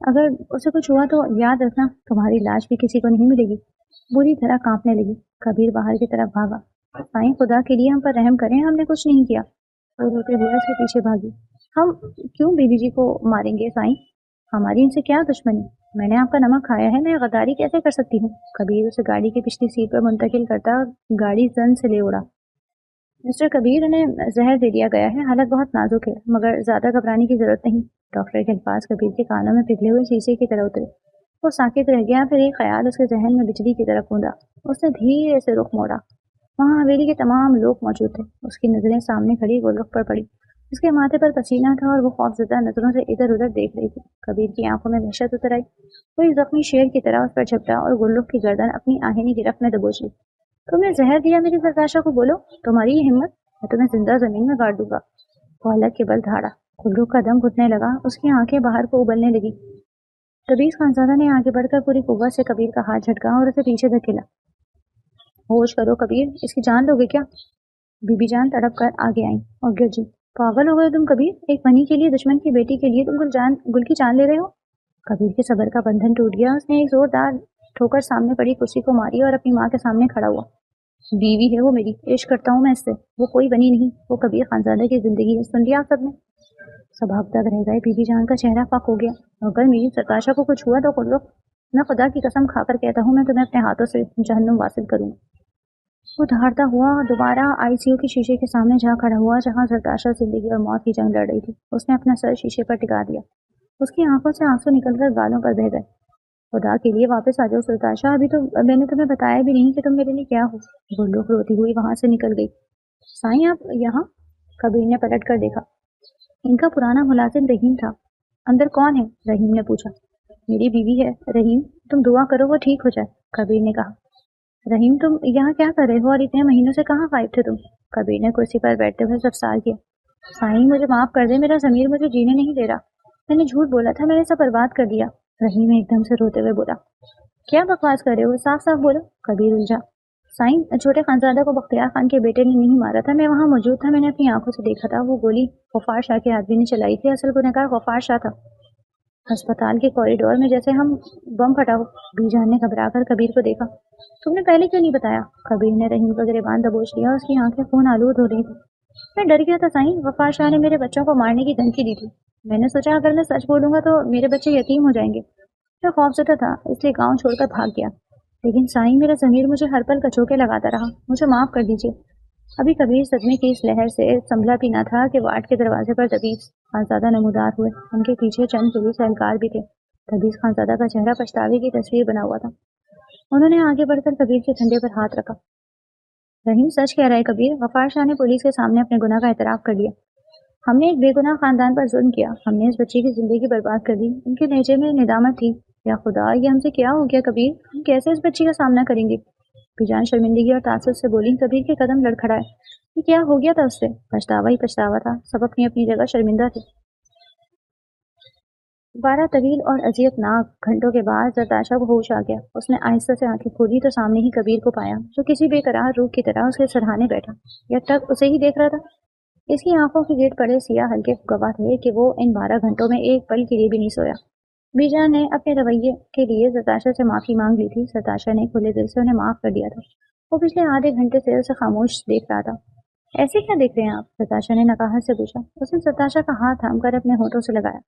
اگر اسے کچھ ہوا تو یاد رکھنا تمہاری لاش بھی کسی کو نہیں ملے گی۔ بری طرح کانپنے لگی۔ کبیر باہر کی طرف بھاگا۔ سائیں، خدا کے لیے ہم پر رحم کریں، ہم نے کچھ نہیں کیا۔ وہ روتے ہوئے اس کے پیچھے بھاگی۔ ہم کیوں بیوی جی کو ماریں گے سائیں؟ ہماری ان سے کیا دشمنی؟ میں نے آپ کا نمک کھایا ہے، میں غداری کیسے کر سکتی ہوں؟ کبیر اسے گاڑی کی پچھلی سیٹ پر منتقل کرتا گاڑی زن سے لے اڑا۔ مسٹر کبیر، انہیں زہر دے دیا گیا ہے، حالت بہت نازک ہے، مگر زیادہ گھبرانے کی ضرورت نہیں۔ ڈاکٹر کے الفاظ کبیر کے کانوں میں پگھلے ہوئے شیشے کی طرح اترے۔ وہ ساکت رہ گیا، پھر ایک خیال اس کے ذہن میں بجلی کی طرف گوندا۔ اس نے دھیرے سے رخ موڑا۔ وہاں حویلی کے تمام لوگ موجود تھے۔ اس کی نظریں سامنے کھڑی گل رخ پر پڑی۔ اس کے ماتھے پر پسینہ تھا اور وہ خوفزدہ نظروں سے ادھر ادھر دیکھ رہی تھی۔ کبیر کی آنکھوں میں وحشت اتر آئی۔ وہ ایک زخمی شیر کی طرح اس پر جھپٹا اور گل رخ کی گردن اپنی آہنی گرفت میں دبوچ لی۔ تم نے زہر دیا میری ستاشا کو؟ بولو، تمہاری یہ ہمت؟ میں تمہیں زندہ زمین میں گاڑ دوں گا۔ وہ حلق کے بل دھاڑا۔ گل رخ کا دم گھٹنے لگا۔ اس کی آنکھیں باہر کو ابلنے لگی۔ کبیر خانزادہ نے آگے بڑھ کر پوری قوت سے کبیر کا ہاتھ جھٹکا اور اسے پیچھے دھکیلا۔ ہوش کرو کبیر، اس کی جان لو گے کیا؟ بی بی جان تڑپ کر آگے آئیں اور گر جی۔ پاگل ہو گئے تم کبیر؟ ایک بنی کے لیے، دشمن کی بیٹی کے لیے تم گل کی جان لے رہے ہو؟ کبیر کے صبر کا بندھن ٹوٹ گیا۔ اس نے ایک زوردار ٹھوکر سامنے پڑی کرسی کو ماری اور اپنی ماں کے سامنے کھڑا ہوا۔ بیوی ہے وہ میری، عشق کرتا ہوں میں اس سے، وہ کوئی بنی نہیں، وہ کبیر خانزادہ کی زندگی ہے، سن لیا آپ سب نے؟ سب ہفتہ رہ گئے۔ بی بی جان کا چہرہ پک ہو گیا۔ اگر میری ستاشا کو کچھ ہوا تو میں خدا کی قسم کھا کر کہتا ہوں، میں تمہیں اپنے ہاتھوں سے جہنم واصل کروں گا۔ وہ دھاڑتا ہوا دوبارہ آئی سی یو کے شیشے کے سامنے جا کھڑا ہوا جہاں ستاشا زندگی اور موت کی جنگ لڑ رہی تھی۔ اس نے اپنا سر شیشے پر ٹکا دیا۔ اس کی آنکھوں سے آنسو نکل کر گالوں پر بہہ گئے۔ خدا کے لیے واپس آ جاؤ ستاشا، ابھی تو میں نے تمہیں بتایا بھی نہیں کہ تم میرے لیے کیا ہو۔ گلوک روتی ہوئی وہاں سے نکل گئی۔ سائیں آپ یہاں؟ کبیر نے پلٹ کر دیکھا۔ ان کا پرانا ملازم رحیم تھا۔ اندر کون ہے؟ رحیم نے پوچھا۔ میری بیوی ہے۔ رحیم، تم دعا کرو وہ ٹھیک ہو جائے، کبیر نے کہا۔ رحیم، تم یہاں کیا کر رہے ہو اور اتنے مہینوں سے کہاں غائب تھے تم؟ کبیر نے کرسی پر بیٹھتے ہوئے سبسار کیا۔ سائیں مجھے معاف کر دے، میرا ضمیر مجھے جینے نہیں دے رہا، میں نے جھوٹ بولا تھا، میں نے سب برباد کر دیا۔ رحیم ایک دم سے روتے ہوئے بولا۔ کیا بکواس کر رہے ہو؟ صاف صاف بولو، کبیر الجھا۔ سائیں، چھوٹے خانزادہ کو بختیار خان کے بیٹے نے نہیں مارا تھا، میں وہاں موجود تھا، میں نے اپنی آنکھوں سے دیکھا تھا، وہ گولی غفار شاہ کے آدمی نے چلائی تھی، اصل گنہگار غفار شاہ تھا۔ ہسپتال کے کوریڈور میں جیسے ہم بم پھٹا ہو۔ بی جان نے گھبرا کر کبیر کو دیکھا۔ تم نے پہلے کیوں نہیں بتایا؟ کبیر نے رحیم کا گریبان دبوچ لیا، اس کی آنکھیں خون آلود ہو رہی تھی۔ میں ڈر گیا تھا سائیں، غفار شاہ نے میرے بچوں کو مارنے کی دھمکی دی تھی، میں نے سوچا اگر میں سچ بولوں گا تو میرے بچے یتیم ہو جائیں گے، میں خوفزدہ تھا اس لیے گاؤں چھوڑ کر بھاگ گیا، لیکن سائیں میرا ضمیر مجھے ہر پل کچوکے لگاتا رہا، مجھے معاف کر دیجیے۔ ابھی کبیر صدمے کی اس لہر سے سنبھلا بھی نہ تھا کہ وارڈ کے دروازے پر تبیز خانزادہ نمودار ہوئے۔ ان کے پیچھے چند پولیس اہلکار بھی تھے۔ تبیز خانزادہ کا چہرہ پچھتاوے کی تصویر بنا ہوا تھا۔ انہوں نے آگے بڑھ کر کبیر کے کندھے پر ہاتھ رکھا۔ رحیم سچ کہہ رہا ہے کبیر، غفار شاہ نے پولیس کے سامنے اپنے گناہ کا اعتراف کر لیا۔ ہم نے ایک بے گناہ خاندان پر ظلم کیا، ہم نے اس بچی کی زندگی برباد کر دی۔ ان کے لہجے میں ندامت تھی۔ یا خدا، یہ ہم سے کیا ہو گیا کبیر؟ ہم کیسے اس بچی کا سامنا کریں گے؟ بیجان شرمندگی اور تعصب سے بولی۔ کبیر کے قدم لڑکھڑائے۔ یہ کیا ہو گیا تھا اس سے؟ پچھتاوا ہی پچھتاوا تھا، سب اپنی اپنی جگہ شرمندہ تھے۔ 12 طویل اور اذیت ناک گھنٹوں کے بعد زرتاشا کو ہوش آ گیا۔ اس نے آہستہ سے آنکھیں کھولی تو سامنے ہی کبیر کو پایا، جو کسی بے قرار روح کی طرح اس کے سرہانے بیٹھا یا تک اسے ہی دیکھ رہا تھا۔ اس کی آنکھوں کے گرد پڑے سیاہ ہلکے گواہ تھے کہ وہ ان 12 گھنٹوں میں ایک پل کے لیے بھی نہیں سویا۔ بیجان نے اپنے رویے کے لیے زرتاشا سے معافی مانگ لی تھی۔ زرتاشا نے کھلے دل سے انہیں معاف کر دیا تھا۔ وہ پچھلے آدھے گھنٹے سے اسے خاموش دیکھ رہا تھا۔ ایسے کیا دیکھ رہے ہیں آپ؟ زرتاشا نے نقاہت سے پوچھا۔ اس نے زرتاشا کا ہاتھ تھام کر اپنے ہونٹوں سے لگایا۔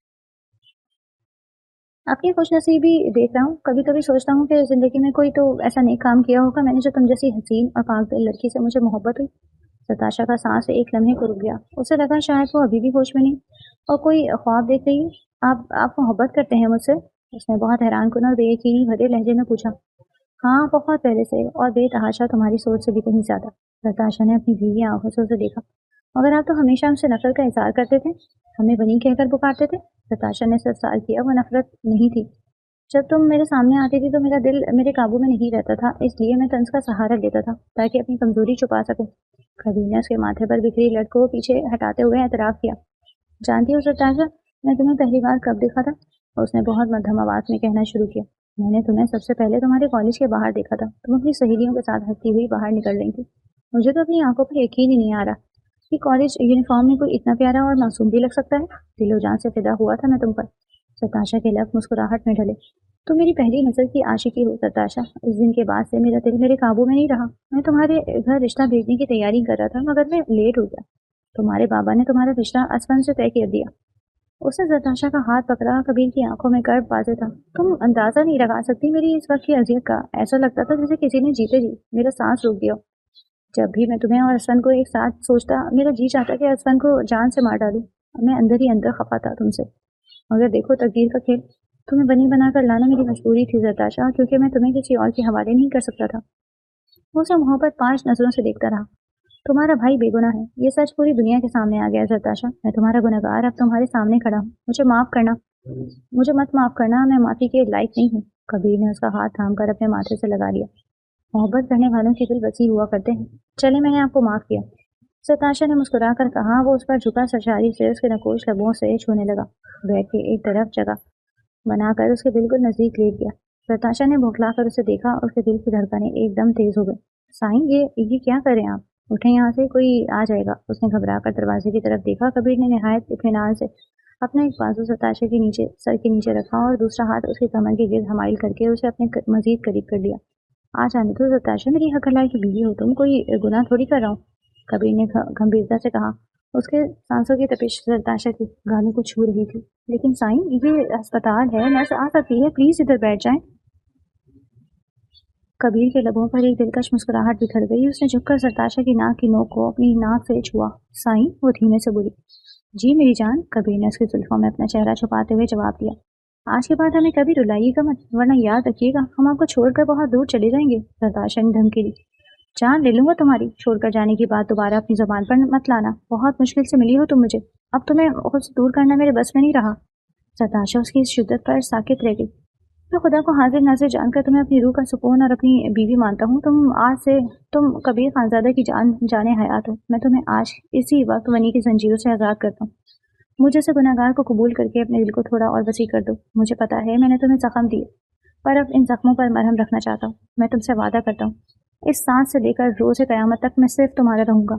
آپ کی خوش نصیبی دیکھ رہا ہوں۔ کبھی کبھی سوچتا ہوں کہ زندگی میں کوئی تو ایسا نیک کام کیا ہوگا میں نے، جو تم جیسی حسین اور پاک دل لڑکی سے مجھے محبت ہوئی۔ زرتاشا کا سانس ایک لمحے کو رک گیا۔ اسے لگا شاید وہ ابھی بھی ہوش میں نہیں اور کوئی خواب دیکھ رہی ہے۔ آپ محبت کرتے ہیں مجھ سے؟ اس نے بہت حیران کن اور بے یقینی بھرے لہجے میں پوچھا۔ ہاں، بہت پہلے سے، اور بے تحاشا تمہاری سوچ سے بھی کہیں زیادہ۔ زرتاشا نے اپنی بھیگی آنکھوں سے اسے دیکھا۔ مگر آپ تو ہمیشہ ہم سے نفرت کا اظہار کرتے تھے، ہمیں بنی کہہ کر پکارتے تھے۔ زرتاشا نے سر سال کیا۔ وہ نفرت نہیں تھی۔ جب تم میرے سامنے آتی تھی تو میرا دل میرے قابو میں نہیں رہتا تھا، اس لیے میں طنز کا سہارا لیتا تھا تاکہ اپنی کمزوری چھپا سکوں۔ کبیر نے اس کے ماتھے پر بکھری لٹ کو پیچھے ہٹاتے ہوئے اعتراف کیا۔ جانتی ہو زرتاشا، میں تمہیں پہلی بار کب دیکھا تھا؟ اس نے بہت مدھم آواز میں کہنا شروع کیا۔ میں نے تمہیں سب سے پہلے تمہارے کالج کے باہر دیکھا تھا۔ تم اپنی سہیلیوں کے ساتھ ہنستی ہوئی باہر نکل رہی تھی۔ مجھے تو اپنی آنکھوں پر یقین ہی نہیں آ رہا کہ کالج یونیفارم میں کوئی اتنا پیارا اور معصوم بھی لگ سکتا ہے۔ دل و جان سے فدا ہوا تھا میں تم پر۔ زرتاشا کے لب مسکراہٹ میں ڈھلے۔ تو میری پہلی نظر کی عاشقی ہو زرتاشا۔ اس دن کے بعد سے میرا دل میرے قابو میں نہیں رہا۔ میں تمہارے گھر رشتہ بھیجنے کی تیاری کر رہا تھا، مگر میں لیٹ ہو گیا۔ تمہارے بابا نے تمہارا رشتہ اسفن سے طے کر دیا۔ اس نے زرتاشا کا ہاتھ پکڑا۔ کبیر کی آنکھوں میں کرب واضح تھا۔ تم اندازہ نہیں لگا سکتی میری اس وقت کی اذیت کا۔ ایسا لگتا تھا جیسے کسی نے جیتے جی میرا سانس روک دیا۔ جب بھی میں تمہیں اور اسفن کو ایک ساتھ سوچتا، میرا جی چاہتا کہ اسفن کو جان سے مار ڈالوں۔ میں اندر ہی اندر خفا تھا تم سے، مگر دیکھو تقدیر کا کھیل، تمہیں بنی بنا کر لانا میری مجبوری تھی زرتاشا، کیونکہ میں تمہیں کسی اور کے حوالے نہیں کر سکتا تھا۔ وہ اسے محبت 5 نظروں سے دیکھتا رہا۔ تمہارا بھائی بے گناہ ہے، یہ سچ پوری دنیا کے سامنے آ گیا زرتاشا۔ میں تمہارا گنہگار اب تمہارے سامنے کھڑا ہوں۔ مجھے معاف کرنا، مجھے مت معاف کرنا، میں معافی کے لائق نہیں ہوں۔ کبیر نے اس کا ہاتھ تھام کر اپنے ماتھے سے لگا لیا۔ محبت کرنے والوں کے دل وسیع ہوا کرتے ہیں۔ چلے، میں نے آپ کو معاف کیا، زرتاشا نے مسکرا کر کہا۔ وہ اس پر جھکا سرشاری سے اس کے نکوش لبوں سے چھونے لگا، بیٹھ کے ایک طرف جگہ بنا کر اس کے بالکل نزدیک لیٹ گیا۔ زرتاشا نے بھوکلا کر اسے دیکھا۔ اس کے دل کی دھڑکنیں ایک دم تیز ہو گئی۔ سائیں، یہ کیا کر رہے ہیں آپ؟ اٹھیں یہاں سے، کوئی آ جائے گا۔ اس نے گھبرا کر دروازے کی طرف دیکھا۔ کبیر نے نہایت اطمینان سے اپنا ایک بازو زرتاشا کے نیچے سر کے نیچے رکھا اور دوسرا ہاتھ اس کی کمر کے گرد حمائل کر کے اسے اپنے مزید قریب کر لیا۔ آ جانے دو زرتاشا، میری حق اللہ کی بیوی ہو تم، کوئی گناہ تھوڑی کر رہا ہوں۔ کبیر نے گمبھیرتا سے کہا۔ اس کے سانسوں کی تپش زرتاشا کی گالوں کو چھو رہی تھی۔ لیکن سائیں، یہ ہسپتال ہے، نرس آ سکتی ہے، پلیز ادھر بیٹھ جائیں۔ کبیر کے لبوں پر ایک دلکش مسکراہٹ بکھر گئی۔ اس نے جھک کر زرتاشا کی ناک کی نوک کو اپنی ناک سے چھوا۔ سائیں، وہ دھیمے سے بولی۔ جی میری جان، کبیر نے اس کی زلفوں میں اپنا چہرہ چھپاتے ہوئے جواب دیا۔ آج کے بعد ہمیں کبھی رلائیے گا مت، ورنہ یاد رکھیے گا ہم آپ کو چھوڑ کر بہت دور چلے جائیں گے۔ زرتاشا نے دھمکی دی۔ جان لے لوں گا تمہاری، چھوڑ کر جانے کی بات دوبارہ اپنی زبان پر مت لانا۔ بہت مشکل سے ملی ہو تم مجھے، اب تمہیں خود سے دور کرنا میرے بس میں نہیں رہا۔ زرتاشا اس کی اس شدت پر ساکت رہ گئی۔ میں خدا کو حاضر ناظر جان کر تمہیں اپنی روح کا سکون اور اپنی بیوی مانتا ہوں۔ تم کبیر خانزادہ کی جان حیات ہو۔ میں تمہیں آج اسی وقت ونی کی زنجیروں سے آزاد کرتا ہوں۔ مجھے سے گناہگار کو قبول کر کے اپنے دل کو تھوڑا اور وسیع کر دو۔ مجھے پتا ہے میں نے تمہیں زخم دیے، پر اب ان زخموں پر مرہم رکھنا چاہتا ہوں۔ میں تم سے وعدہ کرتا ہوں، اس سانس سے لے کر روز قیامت تک میں صرف تمہارا رہوں گا،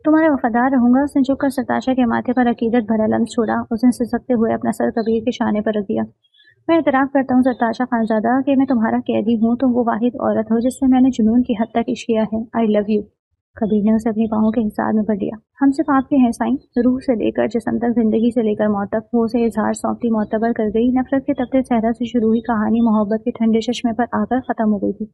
تمہارا وفادار رہوں گا۔ اس نے جھک کر زرتاشا کے ماتھے پر عقیدت بھرا لمس چھوڑا۔ اس نے سسکتے ہوئے اپنا سر کبیر کے شانے پر رکھ دیا۔ میں اعتراف کرتا ہوں زرتاشا خانزادہ کہ میں تمہارا قیدی ہوں، تم وہ واحد عورت ہو جس سے میں نے جنون کی حد تک عشق کیا ہے۔ آئی لو یو۔ کبیر نے اسے اپنی پاؤں کے حصار میں بھر لیا۔ ہم صرف آپ کے ہیں سائیں، روح سے لے کر جسم تک، زندگی سے لے کر موت تک۔ وہ اسے اظہار سونپتی معتبر کر گئی۔ نفرت کے تپتے صحرا سے شروع ہوئی کہانی محبت کے ٹھنڈے چشمے پر آ کر ختم ہو گئی تھی۔